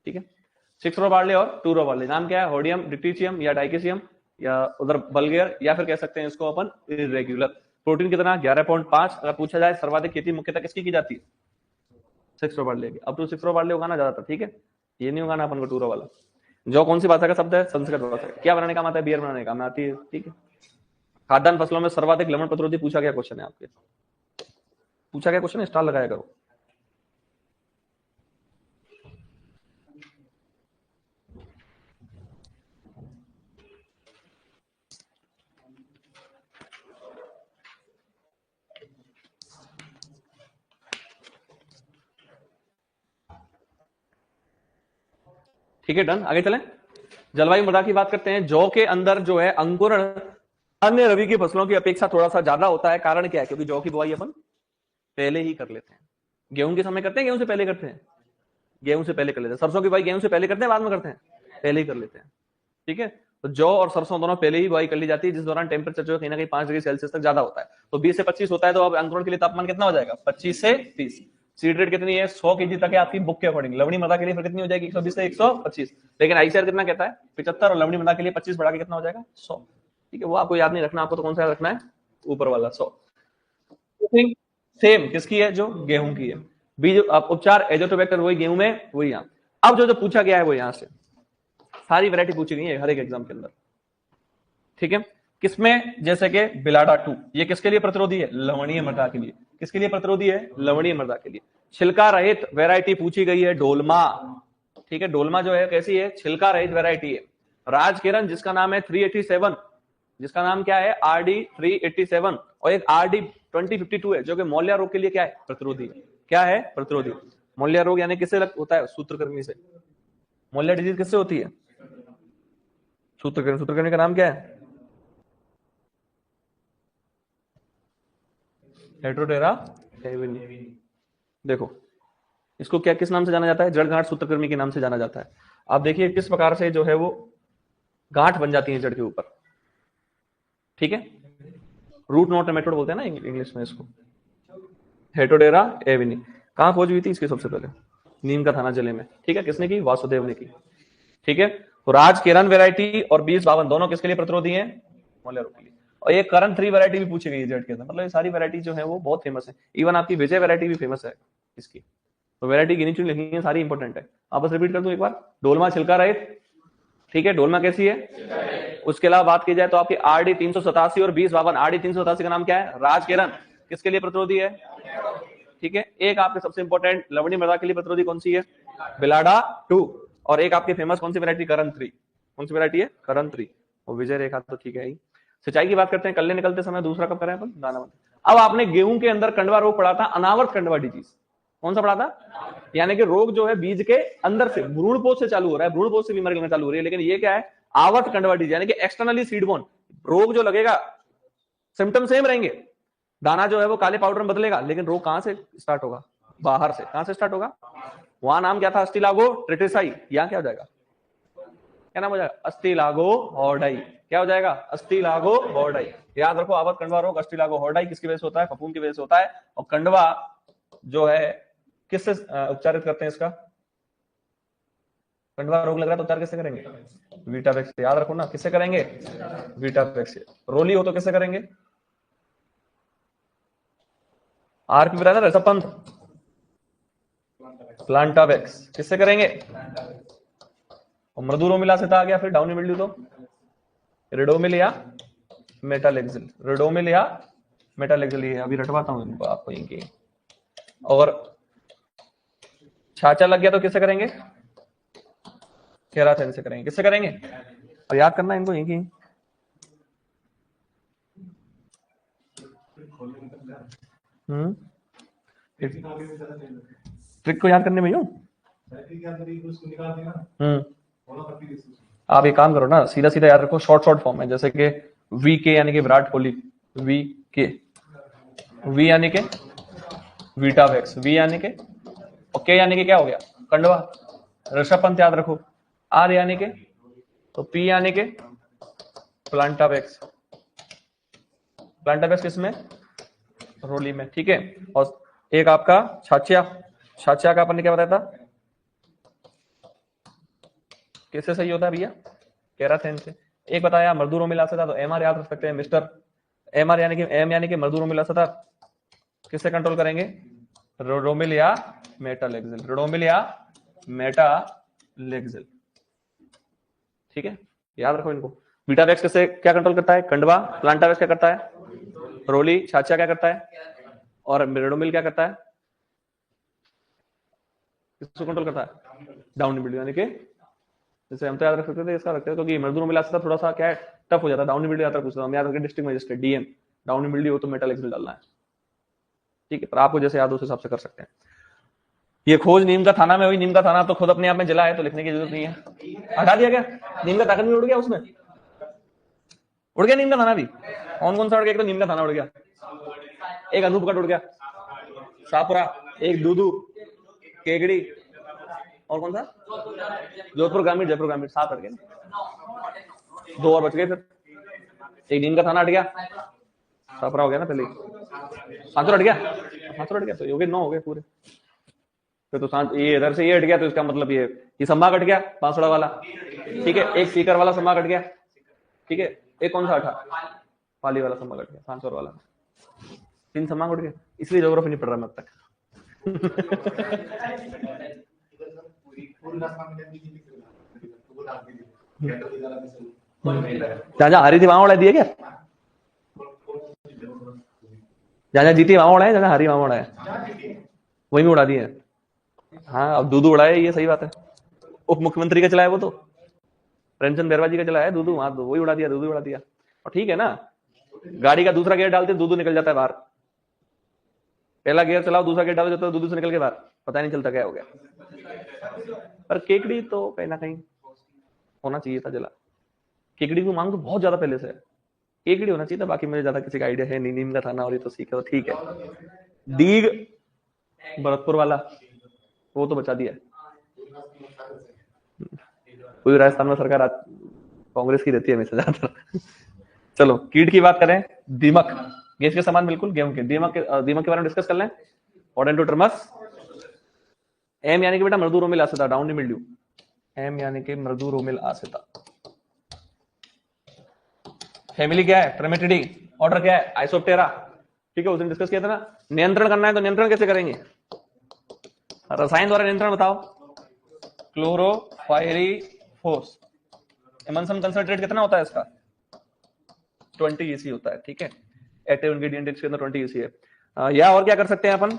ठीक है। 6 रो बार्ले और 2 रो बार्ले, नाम क्या है? होडियम डिक्टिचियम या डाइकेशियम या उधर बल्गेर, या फिर कह सकते हैं इसको अपन इरेगुलर। प्रोटीन कितना? 11.5। अगर पूछा जाए सर्वाधिक खेती मुख्यतः किसकी की जाती है? 6 रो बार्ले की। अब तो 6 रो बार्ले उगाना ज्यादातर, ठीक है। ये नहीं उगाना अपन को 2 रो वाला। जौ कौन सी भाषा का शब्द है? संस्कृत भाषा। क्या बनाने का आता है? बियर बनाने का आती है, ठीक है। खाद्यान्न फसलों में सर्वाधिक लवण प्रतिरोधी पूछा गया क्वेश्चन है आपके, पूछा गया क्वेश्चन, स्टार लगाया करो। ठीक है, डन। आगे चलें। जलवायु मृदा की बात करते हैं। जौ के अंदर जो है अंकुरण अन्य रबी की फसलों की अपेक्षा थोड़ा सा ज्यादा होता है। कारण क्या है? क्योंकि जौ की बुआई अपन पहले ही कर लेते हैं। गेहूं के समय करते हैं, गेहूं से पहले करते हैं, गेहूं से पहले कर लेते हैं। सरसों की बुआई गेहूं से पहले करते हैं, बाद में करते हैं? पहले ही कर लेते हैं, ठीक है। तो जौ और सरसों दोनों पहले ही बुआई कर ली जाती है, जिस दौरान टेम्परेचर जो कहीं ना कहीं 5 डिग्री सेल्सियस तक ज्यादा होता है। तो 20 से 25 होता है, तो अब अंकुरण के लिए तापमान कितना हो जाएगा? 25 से 30। सीड रेट कितनी है? 100 केजी तक है आपकी बुक के अकॉर्डिंग। लवणी मृदा के लिए फिर कितनी हो जाएगी? 120 से 125। लेकिन आईसीआर कितना कहता है? 75। और लवणी मृदा के लिए 25 बढ़ा के कितना हो जाएगा? 100, ठीक है। वो आपको याद नहीं रखना, आपको तो कौन सा रखना है? ऊपर वाला 100। सेम किसकी है? जो गेहूं की है। बीज उपचार एजोटोबैक्टर वही गेहूं में, वही यहाँ। अब जो पूछा गया है वो यहाँ से सारी वैरायटी पूछी गई है हर एक एग्जाम के अंदर, ठीक है। किसमें? जैसे कि बिलाडा 2, ये किसके लिए प्रतिरोधी है? लवणीय मृदा के लिए। किसके लिए प्रतिरोधी है? लवणीय मृदा के लिए। छिलका रहित वैरायटी पूछी गई है, डोलमा, ठीक है। डोलमा जो है कैसी है? छिलका रहित वैरायटी है। राजकिरण जिसका नाम है 387, जिसका नाम क्या है? RD 387। और एक RD 2052 है जो कि मोलिया रोग के लिए क्या है? प्रतिरोधी। क्या है? प्रतिरोधी। मोलिया रोग यानी किससे होता है? सूत्रकृमि से। मोलिया डिजीज किससे होती है? सूत्रकृमि। सूत्रकृमि का नाम क्या है? हेट्रोटेरा हेविनी। देखो इसको क्या किस नाम से जाना जाता है? जड़ गांठ सूत्रकृमि के नाम से जाना जाता है। आप देखिए किस प्रकार से जो है वो गांठ बन जाती है जड़ के ऊपर, ठीक है। रूट नोट नेमेटोड बोलते हैं ना इंग्लिश में इसको, हेटोडेरा एविनी। कहाँ खोज हुई थी इसकी सबसे पहले? नीम का थाना जिले में। ठीक है, किसने की? वासुदेव ने की। ठीक है, तो राज केरन वेरायटी और 2052 दोनों किसके लिए प्रतिरोधी हैं? मोलेरो के लिए। और ये करन 3 वेरायटी भी पूछी गई जेड के अंदर, मतलब ये सारी वेरायटी जो है वो बहुत फेमस है। इवन आपकी विजय वेरायटी भी फेमस है इसकी। तो वेरायटी गिनी चुनी लिखनी है, सारी इंपॉर्टेंट है। आप बस रिपीट कर दूं एक बार, डोलमा छिलका रहित। ठीक है, डोलमा कैसी है? उसके अलावा बात की जाए तो आपकी आरडी 387 और 2052। आरडी 387 का नाम क्या है? राज केरन। किसके लिए प्रतिरोधी है? ठीक है, एक आपके सबसे इंपॉर्टेंट लवणी मृदा के लिए प्रतिरोधी कौन सी है? बिलाडा 2। और एक आपकी फेमस कौन सी वैरायटी? करन 3। कौन सी वैरायटी है? करन 3। और विजय रेखा तो ठीक है ही। सिंचाई की बात करते हैं, कल्ले निकलते समय दूसरा कब करें अपन? दानावंत। अब आपने गेहूं के अंदर कंडवा रोग पढ़ा था, अनावर्त कंडवा डिजीज। कौन सा पढ़ा था? यानी कि रोग जो है बीज के अंदर से, भ्रूणपोष से चालू हो रहा है, भ्रूणपोष से बीमारी लगना चालू हो रही है। लेकिन ये क्या है? आवर्त कंडवा डिजीज, यानी कि एक्सटर्नली सीडबोर्न रोग जो लगेगा, सिम्टम सेम रहेंगे, दाना जो है वो काले पाउडर में बदलेगा, लेकिन रोग कहां से स्टार्ट होगा? बाहर से। कहां से स्टार्ट होगा? वहां नाम क्या था? Ustilago tritici. यहां क्या हो जाएगा? क्या नाम हो जाएगा? अस्टिलागो हॉर्डाई। क्या हो जाएगा? अस्टिलागो हॉर्डाई। याद रखो, आवत कंडवा रोग अस्टिलागो हॉर्डाई किसकी वजह से होता है? फफूंद की वजह से होता है। और कंडवा जो है किससे उपचारित करते हैं इसका? कंडवा रोग लग रहा है तो उपचार किससे करेंगे? वीटावेक्स से। याद रखो ना, किससे करेंगे? वीटावेक्स से। रोली हो तो किससे करेंगे? आरपी बताया ना, रसपंथ। प्लांटावेक्स। किससे करेंगे? और मृदुरोमिला से आ गया, फिर डाउनी मिल्ड्यू तो रिडोमिल या मेटालेक्सिल। रिडोमिल या मेटालेक्सिल, ये अभी रटवाता हूं इनको आपको इनकी। और छाचा लग गया तो किससे करेंगे? केराथिन से करेंगे। किससे करेंगे? और याद करना इनको इनकी। ट्रिक को याद करने में यूं आप एक काम करो ना, सीधा सीधा याद रखो, शॉर्ट शॉर्ट फॉर्म में। जैसे कि वी के यानी कि विराट कोहली, वी के। वी यानी के वीटावेक्स, वी यानी के, और के यानी के क्या हो गया? कंडवा। ऋषभ पंत याद रखो। आर यानी के, तो पी यानी के प्लांटावेक्स। प्लांटावेक्स किसमें? रोली में। ठीक है, और एक आपका छाछिया। छाछिया का अपन ने क्या बताया था? किससे सही होता है भैया? केराथिन से। एक बताया मृदुरोमिला से था, तो एमआर याद रख सकते हैं मिस्टर। एमआर यानी कि एम यानी कि मृदुरोमिला से था, किससे कंट्रोल करेंगे? रिडोमिल या मेटालेक्सिल। रिडोमिल या मेटालेक्सिल। ठीक है, याद रखो इनको। बीटावेक्स किससे क्या कंट्रोल करता है? कंडवा। प्लांटावेक्स क्या करता है? रोली। छाछिया क्या करता है? और रिडोमिल क्या करता है? किसको कंट्रोल करता है? Downy mildew. यानी कि जैसे हम तो याद रख सकते थे, इसका रखते हैं क्योंकि मजदूरों मिला था थोड़ा सा क्या है, टफ हो जाता है। डाउनी मिल्ड्यू आता पूछता हूं, याद रखिए district magistrate DM. Downy mildew हो तो मेटालेक्सिल डालना है। ठीक है, पर आपको जैसे याद हो उस हिसाब से कर सकते हैं। ये खोज नीम का थाना में हुई। नीम का थाना तो खुद अपने आप में जिला है, तो लिखने की जरूरत नहीं है। हटा दिया गया। नीम का ताकत भी उड़ गया उसमें। उड़ गया नीम का थाना भी। कौन कौन सा उड़ गया? एक तो नीम का थाना उड़ गया, एक अनूपगढ़ उड़ गया, शाहपुरा, एक दूदू, केगड़ी, और कौन सा? जोधपुर ग्रामीण, जयपुर ग्रामीण। 7 हट गए ना, 2 और बच गए। फिर एक नीम का थाना हट गया, शाहपुरा हो गया ना पहले। 7 हट गया, 7 हट गया, तो हो गए 9 हो गए पूरे। फिर तो ये इधर से ये हट गया, तो इसका मतलब ये संभाग हट गया, बांसुड़ा वाला। ठीक है, एक सीकर वाला संभाग हट गया। ठीक है, एक कौन सा हटा? पाली वाला संभाग हट गया, सांसौर वाला। 3 संभाग उठ गए, इसलिए ज्योग्राफी नहीं पढ़ रहा मैं अब तक। जहाँ जहाँ हारी थी वहां उड़ा दिए क्या? जहाँ जहाँ जीती वहां उड़ाए, जहाँ हारी वहां उड़ाए, वही में उड़ा दिए। हाँ, अब दूधू उड़ाए, ये सही बात है। उप मुख्यमंत्री का चलाया वो तो, प्रेमचंद बैरवा जी का चलाया दूधू, वहां तो वही उड़ा दिया, दूधू उड़ा दिया। और ठीक है ना, गाड़ी का दूसरा गियर डालते दूधू निकल जाता है बाहर। पहला गियर चलाओ, दूसरा गियर डालो, जाता है दूधू से निकल के बाहर, पता नहीं चलता क्या हो गया। पर केकड़ी तो कहीं ना कहीं होना चाहिए था जिला। केकड़ी की मांग तो बहुत ज्यादा पहले से है, केकड़ी होना चाहिए था। बाकी मुझे ज्यादा किसी का आइडिया है नहीं। नीम का थाना और ये तो सीख है, तो ठीक है। दीग भरतपुर वाला वो तो बचा दिया। पूरी राजस्थान में सरकार कांग्रेस की रहती है हमेशा ज्यादातर। चलो कीट की बात करें, दीमक। गेस के समान बिल्कुल गेहूं के। दीमक के बारे में डिस्कस कर लें। ऑडेंडोट्रमस। एम यानी कि बेटा मृदु रोमिल आसिता, डाउनी मिल्ड्यू। एम यानी कि मृदु रोमिल आसिता। फैमिली क्या है? ट्रेमेटिडी। ऑर्डर क्या है? आइसोप्टेरा। ठीक है, उस दिन डिस्कस किया था ना। नियंत्रण करना है तो नियंत्रण कैसे करेंगे? रसायन द्वारा नियंत्रण बताओ। क्लोरोफायरीफोस। एमल्सन कंसंट्रेट कितना होता है इसका? 20 EC होता है। ठीक है, एक्टिव इंग्रेडिएंट इसके अंदर 20 EC है। या और क्या कर सकते हैं अपन?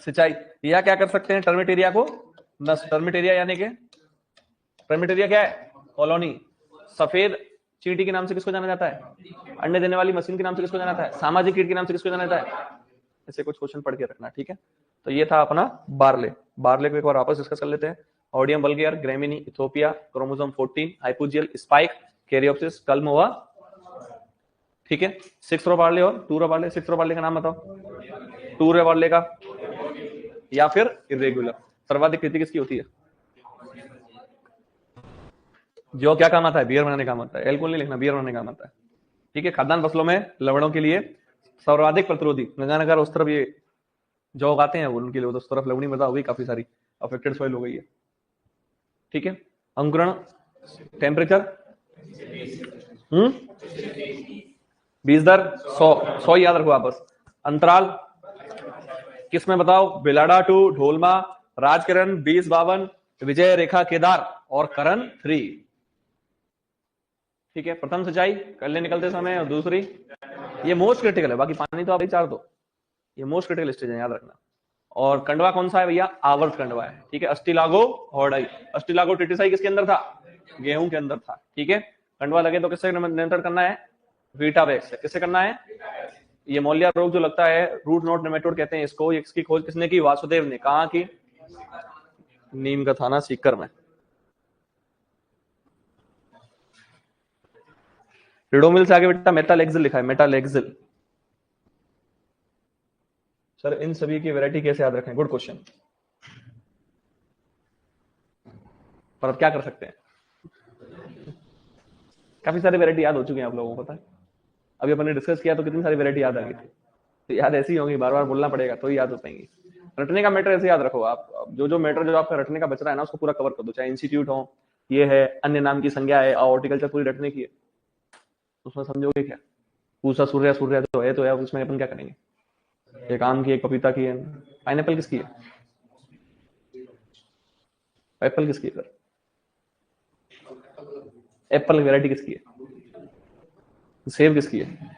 सिंचाई। या क्या कर सकते हैं? टर्मिटेरिया को नष्ट। टर्मिटेरिया यानी कि टर्मिटेरिया क्या है? कॉलोनी। सफेद चींटी के नाम से किसको जाना जाता है? अंडे देने वाली मशीन के नाम से किसको जाना जाता है? सामाजिक कीट के नाम से किसको जाना जाता है? ऐसे कुछ क्वेश्चन पढ़ के रखना। ठीक है, तो ये था अपना बार्ले। बार्ले को एक बार वापस डिस्कस कर लेते हैं। Hordeum vulgare, Gramineae, Ethiopia, chromosome 14, hypogeal, spike, caryopsis, कल्मोवा। ठीक है, 6 रो बार्ले और 2 रो बार्ले। 6 रो बार्ले का नाम बताओ। 2 रो बार्ले का या फिर इरेगुलर। सर्वाधिक कृति किसकी होती है? जो क्या काम आता है? बियर बनाने काम आता है। एल्कोहल नहीं लिखना, बियर बनाने काम आता है। ठीक है, खाद्यान्न फसलों में लवणों के लिए सर्वाधिक प्रतिरोधी। गंगानगर उस तरफ ये जो उगाते हैं वो उनके लिए, उस तरफ लवणी मृदा हो गई, काफी सारी अफेक्टेड सॉइल हो गई है। ठीक है, अंकुरण टेम्परेचर बीज दर 100 याद रखो आपस। अंतराल किसमें बताओ? बिलाडा 2, ढोलमा, राजकरण 2052, विजय रेखा केदार और करण 3। ठीक है, प्रथम सिंचाई कर ले निकलते समय, और दूसरी ये मोस्ट क्रिटिकल है, बाकी पानी तो आप चार दो, ये मोस्ट क्रिटिकल स्टेज है, याद रखना। और कंडवा कौन सा है भैया? आवर्त कंडवा है। ठीक है, अस्टिलागो हॉर्डाई। अस्टिलागो टिटिसाई किसके अंदर था? गेहूं के अंदर था। ठीक है, कंडवा लगे तो किससे नियंत्रण करना है? वीटावैक्स से। किससे करना है? ये मोलिया रोग जो लगता है, रूट नोट नेमेटोड कहते हैं इसको। इसकी खोज किसने की? वासुदेव ने। कहा की? नीम का थाना सीकर में। रिडोमिल से आगे बेटा मेटालेक्सिल लिखा है, मेटालेक्सिल। सर इन सभी की वैरायटी कैसे याद रखें? Good question. पर अब क्या कर सकते हैं, काफी सारी वैरायटी याद हो चुकी है आप लोगों को, पता है। अभी अपन ने डिस्कस किया तो कितनी सारी वैरायटी याद आ गई थी। तो याद ऐसी होंगी, बार बार बोलना पड़ेगा तो ही याद हो पाएंगी। रटने का मैटर ऐसे याद रखो आप, जो मैटर जो आपका रटने का बच रहा है ना, उसको पूरा कवर कर दो। चाहे इंस्टीट्यूट हो, ये है, अन्य नाम की संज्ञा है, हॉर्टिकल्चर पूरी रटने की है। उसमें समझोगे क्या? पूसा सूर्य, सूर्य तो है, उसमें अपन क्या करेंगे? एक आम की, एक पपीता की है। पाइनएप्पल किसकी है? एप्पल किसकी है? एप्पल की वैरायटी किसकी है? सेब किसकी है?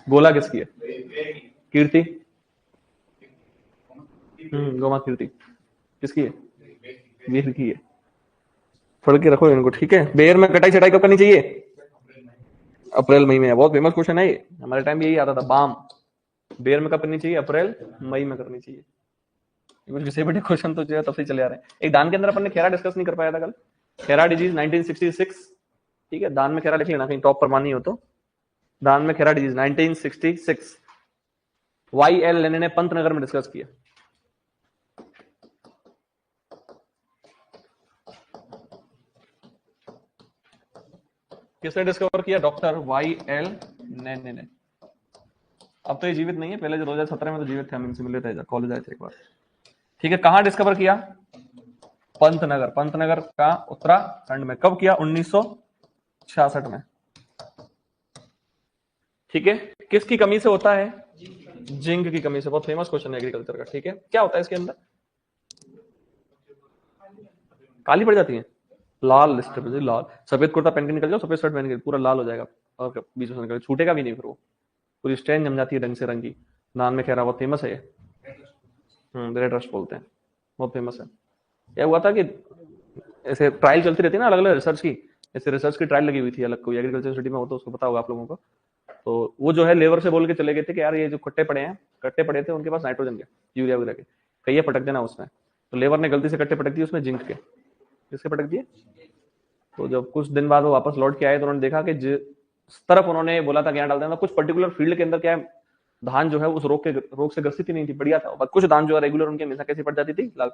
गोला किसकी है? कीर्ति। गोमा कीर्ति किसकी है? वीर की है। पढ़ के रखो इनको। ठीक है, बेर में कटाई छटाई कब करनी चाहिए? अप्रैल मई में। बहुत फेमस क्वेश्चन है ये, हमारे टाइम में यही आता था। बाम बेर में कब करनी चाहिए? अप्रैल मई में करनी चाहिए। कुछ बड़े क्वेश्चन तो जो है तब से चले आ रहे हैं। एक दान के अंदर अपन ने खेरा डिस्कस नहीं कर पाया था कल। खेरा डिजीज 1966। ठीक है, दान में खेरा लिख लेना, कहीं टॉप पर मानी हो तो। दान में खेरा डिजीज 1966 YL लेने ने पंतनगर में डिस्कस किया। किसने डिस्कवर किया? डॉक्टर YL लेने ने। अब तो ये जीवित नहीं है, पहले जो 2017 में तो जीवित थे, हम इनसे मिले थे, कॉलेज आए थे एक बार। ठीक है, कहां डिस्कवर किया? पंतनगर। पंतनगर का उत्तराखंड में। कब किया? 1966 में। ठीक है, किसकी कमी से होता है? जिंक की कमी से। बहुत फेमस क्वेश्चन है एग्रीकल्चर का। ठीक है, क्या होता है इसके अंदर? काली पड़ जाती है, लाल लिस्ट, लाल। सफेद कुर्ता पहन के निकल जाओ, सफेद शर्ट पहन के, पूरा लाल हो जाएगा, और बीच में निकल छूटेगा भी नहीं, फिर वो पूरी स्ट्रेन जम जाती है रंग से रंग की। नान में खेरा बहुत फेमस है ये। रेड रस्ट बोलते हैं, बहुत फेमस है। क्या हुआ था कि ऐसे ट्रायल चलती रहती है ना अलग अलग रिसर्च की, ऐसे रिसर्च की ट्रायल लगी हुई थी अलग, कोई एग्रीकल्चर यूनिवर्सिटी में हो तो उसको पता होगा आप लोगों को। तो वो जो है लेबर से बोल के चले गए थे कि यार ये जो कट्टे पड़े थे उनके पास नाइट्रोजन के, यूरिया वगैरह के, कहिए पटक देना उसमें। तो लेबर ने गलती से कट्टे पटक दिए उसमें जिंक के। किसके पटक दिए? तो जब कुछ दिन बाद वो वापस लौट के आए तो उन्होंने देखा कि जिस तरफ उन्होंने बोला था क्या डाल देना, कुछ पर्टिकुलर फील्ड के अंदर क्या है, धान जो है उस रोग से ग्रसित ही नहीं थी, बढ़िया था। बट कुछ धान जो है रेगुलर उनके हमेशा कैसी पड़ जाती थी, लाल।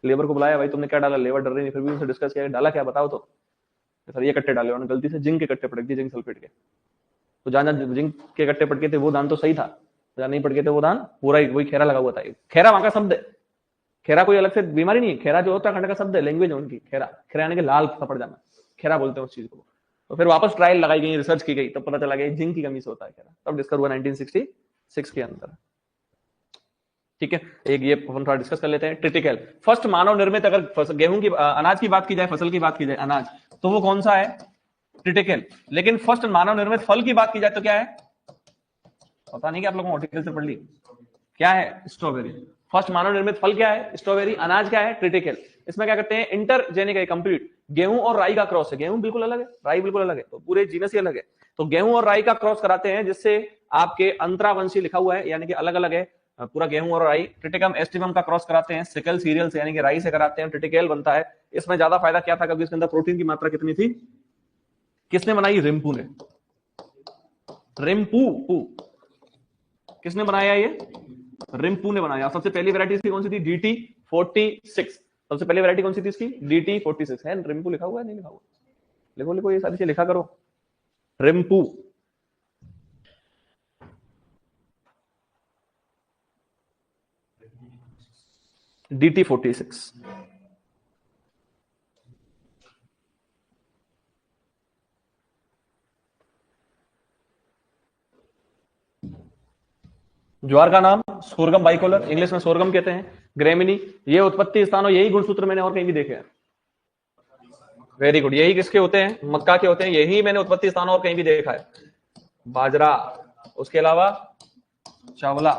लेबर को बुलाया, भाई तुमने क्या डाला? लेबर डर रही नहीं, फिर भी उनसे डिस्कस किया, डाला क्या बताओ। तो सर ये कट्टे डाले, उन्होंने गलती से जिंक के कट्टे पटक दिए, जिंक सल्फेट के। तो जहां जिंक के कट्टे पटके थे वो धान तो सही था, या नहीं पढ़ के थे वो धान पूरा ही वही खेरा लगा हुआ था। खेरा वहां का शब्द है, खेरा कोई अलग से बीमारी नहीं है, खेरा जो उत्तराखंड का शब्द है, लैंग्वेज है उनकी खेरा। खेरा यानी कि लाल पड़ जाना, खेरा बोलते हैं उस चीज को। तो फिर वापस ट्रायल लगाई गई, रिसर्च की गई, तब पता चला गया जिंक की कमी से होता है खेरा, तब डिस्कवर हुआ 1966 के अंदर। ठीक है, एक ये अपन थोड़ा डिस्कस कर लेते हैं। ट्रिटिकल फर्स्ट मानव निर्मित, अगर गेहूं की अनाज की बात की जाए, फसल की बात की जाए अनाज, तो वो कौन सा है? ट्रिटिकल। लेकिन फर्स्ट मानव निर्मित फल की बात की जाए तो क्या है? पता नहीं कि आप लोगों को हॉर्टिकल्चर पढ़ ली, क्या है? स्ट्रॉबेरी। फर्स्ट मानव निर्मित फल क्या है? स्ट्रॉबेरी। अनाज क्या है? ट्रिटिकल। इसमें क्या करते हैं? इंटरजेनिक है, कंप्लीट। गेहूं और राई का क्रॉस है, गेहूं बिल्कुल अलग है, राई बिल्कुल अलग है, तो पूरे जीनस ही अलग है। तो गेहूं और राई का क्रॉस कराते हैं, जिससे आपके अंतरावंशी लिखा हुआ है, यानी कि अलग अलग है पूरा गेहूं और राई। ट्रिटिकम एस्टिवम का क्रॉस कराते हैं सिकल सीरियल से, यानी कि राई से कराते हैं, ट्रिटिकल बनता है। इसमें ज्यादा फायदा क्या था? क्योंकि इसके अंदर प्रोटीन की मात्रा कितनी थी? किसने बनाई? रिम्पू ने। रिम्पू किसने बनाया? ये रिम्पू ने बनाया। सबसे पहली वैरायटी इसकी कौन सी थी? DT46। सबसे पहली वैरायटी कौन सी थी इसकी? DT46 है। रिम्पू लिखा हुआ है? नहीं लिखा हुआ? लिखो लिखो, ये सारी चीजें लिखा करो। रिम्पू। DT46। ज्वार का नाम सोरगम बाइकोलर, इंग्लिश में सोरगम कहते हैं। ग्रेमिनी, ये उत्पत्ति स्थान, यही गुणसूत्र मैंने और कहीं भी देखे हैं। वेरी गुड, यही किसके होते हैं? मक्का के होते हैं। यही मैंने उत्पत्ति स्थान और कहीं भी देखा है। बाजरा, उसके अलावा चवला,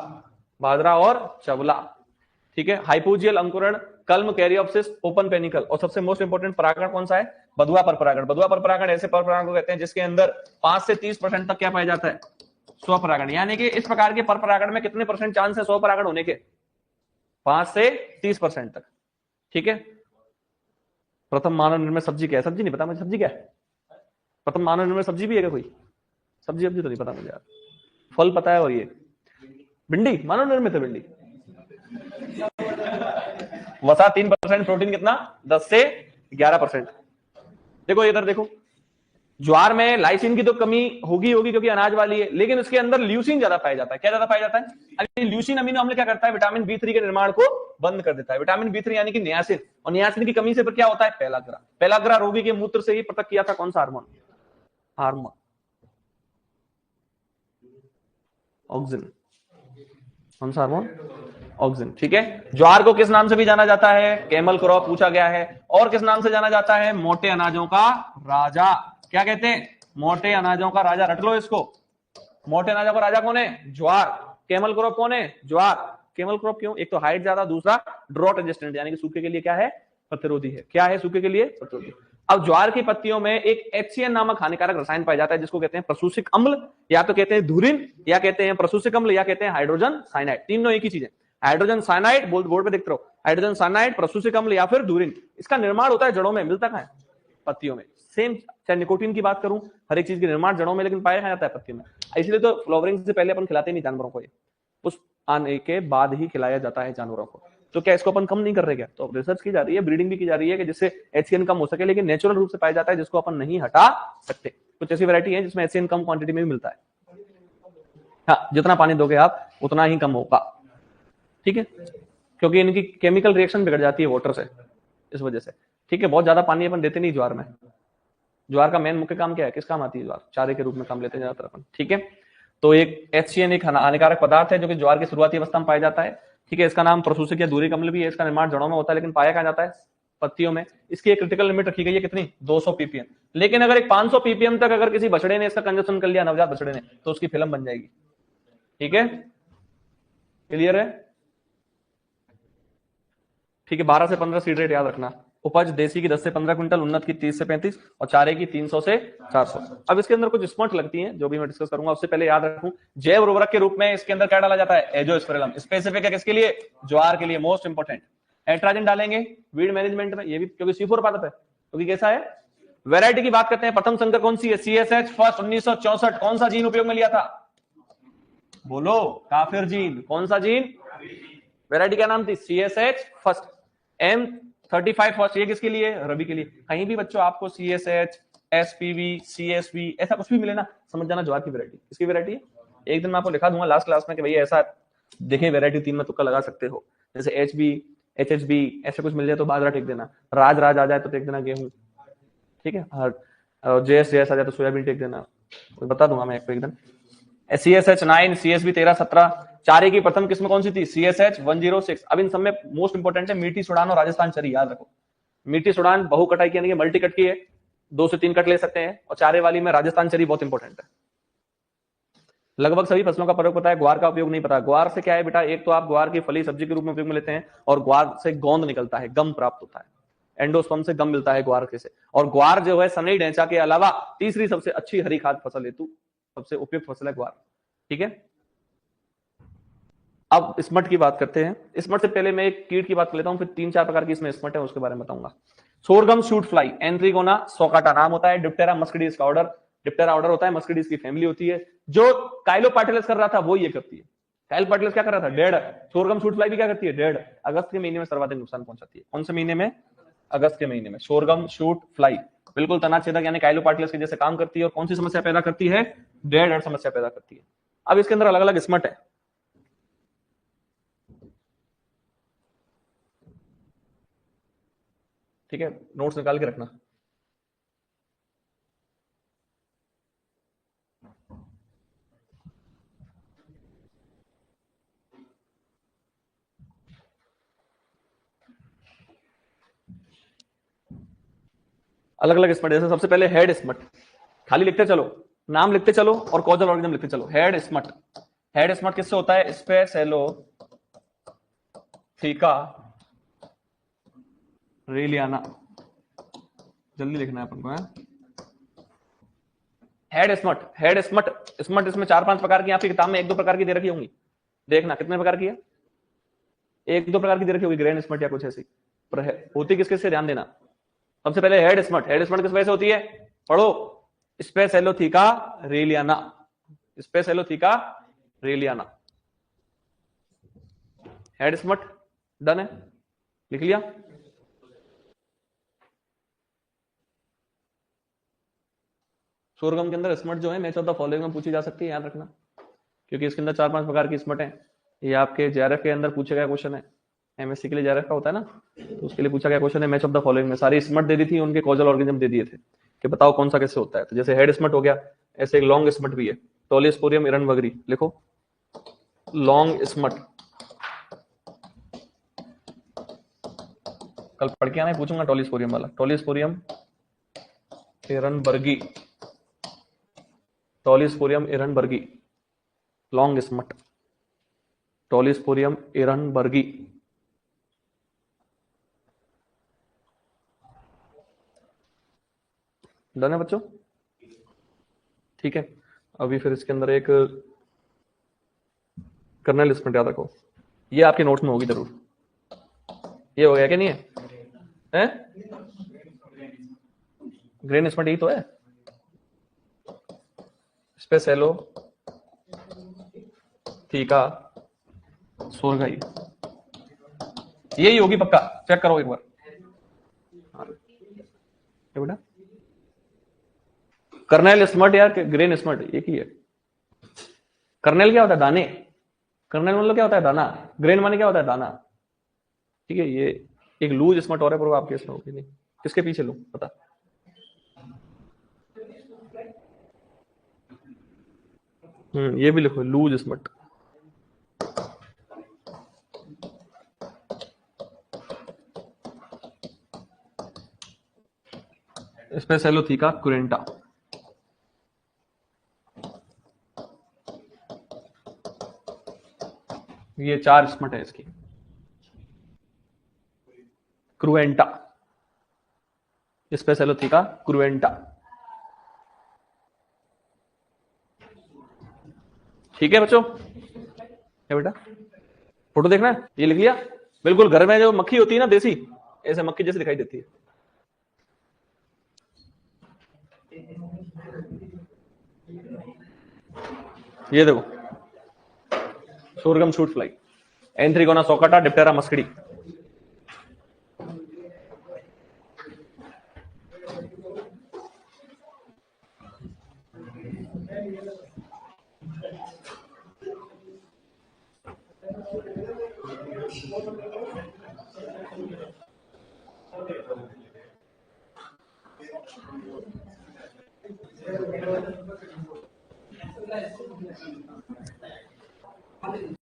बाजरा और चवला। ठीक है। हाइपोजियल अंकुरण, कल्म कैरियोप्सिस, ओपन पेनिकल। और सबसे मोस्ट इंपोर्टेंट परागण कौन सा है? बधुआ पर परागण। बधुआ पर परागण ऐसे पर परागण को कहते हैं जिसके अंदर 5 से 30% तक क्या पाया जाता है? स्वपरागण। यानी कि इस प्रकार के पर परागण में कितने परसेंट चांस है स्वपरागण होने के? 5 से 30% तक। ठीक है। प्रथम मानव निर्मित सब्जी क्या है? सब्जी नहीं पता मुझे, सब्जी क्या है? प्रथम मानव निर्मित सब्जी भी है क्या कोई? सब्जी तो नहीं पता मुझे यार। फल पता है, और ये भिंडी मानव निर्मित है। भिंडी वसा 3%, प्रोटीन कितना? 10 से 11%। देखो इधर देखो, ज्वार में लाइसिन की तो कमी होगी क्योंकि अनाज वाली है, लेकिन उसके अंदर ल्यूसिन ज्यादा पाया जाता है। क्या ज्यादा पाया जाता है? अरे ल्यूसिन अमीनो अम्ल क्या करता है? विटामिन B3 के निर्माण को बंद कर देता है। विटामिन B3 यानी कि नियासिन, और नियासिन की कमी से फिर क्या होता है? पेलाग्रा। पेलाग्रा रोगी के मूत्र से ही पृथक किया था कौन सा हार्मोन? Hormone auxin. कौन सा हार्मोन? ऑक्सिन। ठीक है। ज्वार को किस नाम से भी जाना जाता है? कैमल क्रॉप पूछा गया है। और किस नाम से जाना जाता है? मोटे अनाजों का राजा। क्या कहते हैं? मोटे अनाजों का राजा। रट लो इसको। मोटे अनाजों का राजा कौन है? ज्वार। कैमल क्रॉप कौन है? ज्वार। कैमल क्रॉप क्यों? एक तो हाइट ज्यादा, दूसरा ड्रॉट रेजिस्टेंट, यानी कि सूखे के लिए क्या है? प्रतिरोधी है। क्या है? सूखे के लिए प्रतिरोधी। अब ज्वार की पत्तियों में एक HCN नामक हानिकारक रसायन पाया जाता है, जिसको कहते हैं प्रसूसिक अम्ल, या तो कहते हैं धुरिन, या कहते हैं प्रसूसिक अम्ल, या कहते हैं हाइड्रोजन साइनाइड। तीनों एक ही चीज है। हाइड्रोजन साइनाइड, बोर्ड पे देखते रहो, हाइड्रोजन साइनाइड, प्रसूसिक अम्ल या फिर धुरिन। इसका निर्माण होता है जड़ों में, मिलता कहां है? पत्तियों में। सेम, चाहे निकोटीन की बात करूं, हर एक चीज के निर्माण जड़ों में, लेकिन पाया कहां जाता है? पत्तियों में। इसलिए तो फ्लावरिंग से पहले अपन खिलाते नहीं जानवरों को, ये उस आने के बाद ही खिलाया जाता है जानवरों को। तो क्या इसको अपन कम नहीं कर रहे क्या? तो रिसर्च की जा रही है, ब्रीडिंग भी की जा रही है कि जिससे HCN कम हो सके, लेकिन नेचुरल रूप से पाया जाता है, जिसको अपन नहीं हटा सकते। कुछ ऐसी वैरायटी है जिसमें HCN कम क्वांटिटी में भी मिलता है। हाँ, जितना पानी दोगे आप उतना ही कम होगा। ठीक है, क्योंकि इनकी केमिकल रिएक्शन बिगड़ जाती है वाटर से, इस वजह से। ठीक है, बहुत ज्यादा पानी अपन देते नहीं ज्वार में। ज्वार का मेन मुख्य काम क्या है? किस काम आती है ज्वार? चारे के रूप में काम लेते हैं ज्यादातर अपन। ठीक है, तो एक HCN एक हानिकारक पदार्थ है जो कि ज्वार की शुरुआती अवस्था में पाया जाता है। ठीक है, इसका नाम प्रसूसिक या धुरिक अम्ल भी है। इसका निर्माण जड़ों में होता है, लेकिन पाया कहां जाता है? पत्तियों में। इसकी एक क्रिटिकल लिमिट रखी गई है, कितनी? 200 ppm। लेकिन अगर एक 500 ppm तक अगर किसी बछड़े ने इसका कंजप्शन कर लिया, नवजात बछड़े ने, तो उसकी फिल्म बन जाएगी। ठीक है, क्लियर है? ठीक है, 12 से 15 सीड रेट याद रखना। उपज देसी की 10 से 15 क्विंटल, उन्नत की 30 से 35, और चारे की 300 से 400। अब इसके अंदर कुछ स्मॉट लगती हैं जो भी मैं डिस्कस करूंगा, उससे पहले याद रखूं, जैव उर्वरक के रूप में इसके अंदर क्या डाला जाता है? एजोस्पेरिलम। स्पेसिफिक है किसके लिए? ज्वार के लिए, मोस्ट इंपोर्टेंट। एट्राजिन डालेंगे वीड मैनेजमेंट में, ये भी क्योंकि C4 पादप है, क्योंकि कैसा है? वैरायटी की बात करते हैं, प्रथम संकर कौन सी है? CSH first 1964। कौन सा जीन उपयोग में लिया था? बोलो, काफिर जीन। कौन सा जीन? वैरायटी क्या नाम थी? CSH first. M35 फर्स्ट, ये किसके लिए? रबी के लिए। कहीं भी बच्चों आपको CSH, SPV, CSV ऐसा कुछ भी मिले ना, समझ जाना ज्वार की वैरायटी। किसकी वैरायटी है? एक दिन मैं आपको लिखा दूंगा लास्ट क्लास में कि भैया ऐसा देखें, वेरायटी 3 में तुक्का लगा सकते हो, जैसे HB ऐसे कुछ मिल जाए तो बाजरा टेक देना, राज आ जाए तो टेक देना गेहूं, ठीक है, और JS आ जाए तो सोयाबीन टेक देना, तो बता दूंगा मैं एक दिन। CSH 9, CSB 13, 17, चारे की प्रथम किस्म कौन सी थी? CSH 106। अब इन सब में मोस्ट इंपोर्टेंट है मीठी सुडान और राजस्थान चरी, याद रखो। मीठी सुडान बहु कटाई की यानी कि मल्टी कट की है, 2 से 3 कट ले सकते हैं, और चारे वाली में राजस्थान चरी बहुत इंपॉर्टेंट है। लगभग सभी फसलों का प्रयोग पता है, ग्वार का उपयोग नहीं पता। ग्वार से क्या है बेटा, एक तो आप ग्वार की फली सब्जी के रूप में उपयोग में लेते हैं, और ग्वार से गोंद निकलता है, गम प्राप्त होता है, एंडोस्पर्म से गम मिलता है ग्वार के से। और ग्वार जो है सनई ढैंचा के अलावा तीसरी सबसे अच्छी हरी खाद फसल हेतु सबसे उपयुक्त फसल है ग्वार, ठीक है। अब स्मट की बात करते हैं। स्मट से पहले मैं एक कीट की बात कर लेता हूं, फिर 3-4 प्रकार की इसमें स्मट है उसके बारे में बताऊंगा। सोरगम शूट फ्लाई, एंथ्रिगोना सोकाटा नाम होता है, डिप्टेरा मस्कडिस का ऑर्डर, डिप्टेरा ऑर्डर होता है, मस्कडिस की फैमिली होती है। जो काइलोपार्टिलस कर रहा था वो ये करती है। काइलोपार्टिलस क्या कर रहा था? डेढ़। सोरगम शूट फ्लाई भी क्या करती है? डेढ़। अगस्त के महीने में सर्वाधिक नुकसान पहुंचाती है। कौन से महीने में? अगस्त के महीने में। सोरगम शूट फ्लाई बिल्कुल तनाछेदक यानी काइलोपार्टिलस के जैसे काम करती है, और कौन सी समस्या पैदा करती है? डेढ़ समस्या पैदा करती है। अब इसके अंदर अलग अलग स्मट है, ठीक है, नोट्स निकाल के रखना। अलग अलग स्मट, जैसे सबसे पहले हेड स्मट, खाली लिखते चलो, नाम लिखते चलो और कॉजल ऑर्गेनिज्म लिखते चलो। हेड स्मट, हेड स्मट किससे होता है? स्पेसेलो थीका रेलियाना, जल्दी लिखना है अपन को, है head smut. Head smut, smut इसमें 4-5 प्रकार की, आपकी किताब में 1-2 प्रकार की दे रखी होंगी, देखना कितने प्रकार की है, 1-2 प्रकार की दे रखी होगी, ग्रैंड स्मट या कुछ ऐसी, पर होती किस किस से ध्यान देना। सबसे पहले हेड स्मट, हेड स्मट किस वजह से होती है? पढ़ो, स्पेसेलोथीका रेलियाना, स्पेसेलोथीका रेलियाना, हेड स्मट। डन है, लिख लिया। सोरगम के अंदर स्मट जो है मैच ऑफ द फॉलोइंग में पूछी जा सकती है, याद रखना, क्योंकि इसके अंदर 4-5 प्रकार की स्मट है। ये आपके JRF के अंदर पूछा गया क्वेश्चन है, MSc के लिए JRF का होता है ना, तो उसके लिए पूछा गया क्वेश्चन है। मैच ऑफ द फॉलोइंग में सारी स्मट दे दी थी, उनके कॉजल ऑर्गेनिज्म दे दिए थे कि बताओ कौन सा कैसे होता है। तो जैसे हेड स्मट हो गया, ऐसे एक लॉन्ग स्मट भी है, टोलिस्पोरियम इरनबर्गी, लिखो लॉन्ग स्मट, कल पढ़ के आना, पूछूंगा टोलिस्पोरियम वाला, टोलिस्पोरियम इरनबर्गी, टोलिस्पोरियम इरनबर्गी लॉन्ग स्मट, टोलिस्पोरियम इरनबर्गी। डन है बच्चों, ठीक है। अभी फिर इसके अंदर एक कर्नल स्मट, याद रखो, ये आपके नोट्स में होगी जरूर। ये हो गया क्या? नहीं है, हैं? ग्रेन स्मट यही तो है, स्पेसेलो थीका सोरगाई, यही होगी पक्का, चेक करो एक बार। बेटा कर्नेल स्मट या ग्रेन स्मट एक ही है। कर्नेल क्या होता है? दाने, कर्नेल मतलब क्या होता है? दाना, ग्रेन माने क्या होता है? दाना, ठीक है। ये एक लूज स्मट और है, पर आपके इसमें होगी नहीं, किसके पीछे लू पता? ये भी लिखो लूज स्मट, स्पेसेलोथीका कुरेंटा, ये 4 स्मट है इसकी। क्रुएंटा, स्पेसेलोथीका क्रुएंटा, ठीक है बच्चों। क्या बेटा, फोटो देखना है? ये लिख लिया। बिल्कुल, घर में जो मक्खी होती है ना देसी, ऐसे मक्खी जैसे दिखाई देती है। ये देखो सोरगम शूट फ्लाई, एंथ्रिगोना सोकाटा, डिप्टेरा मस्कडी।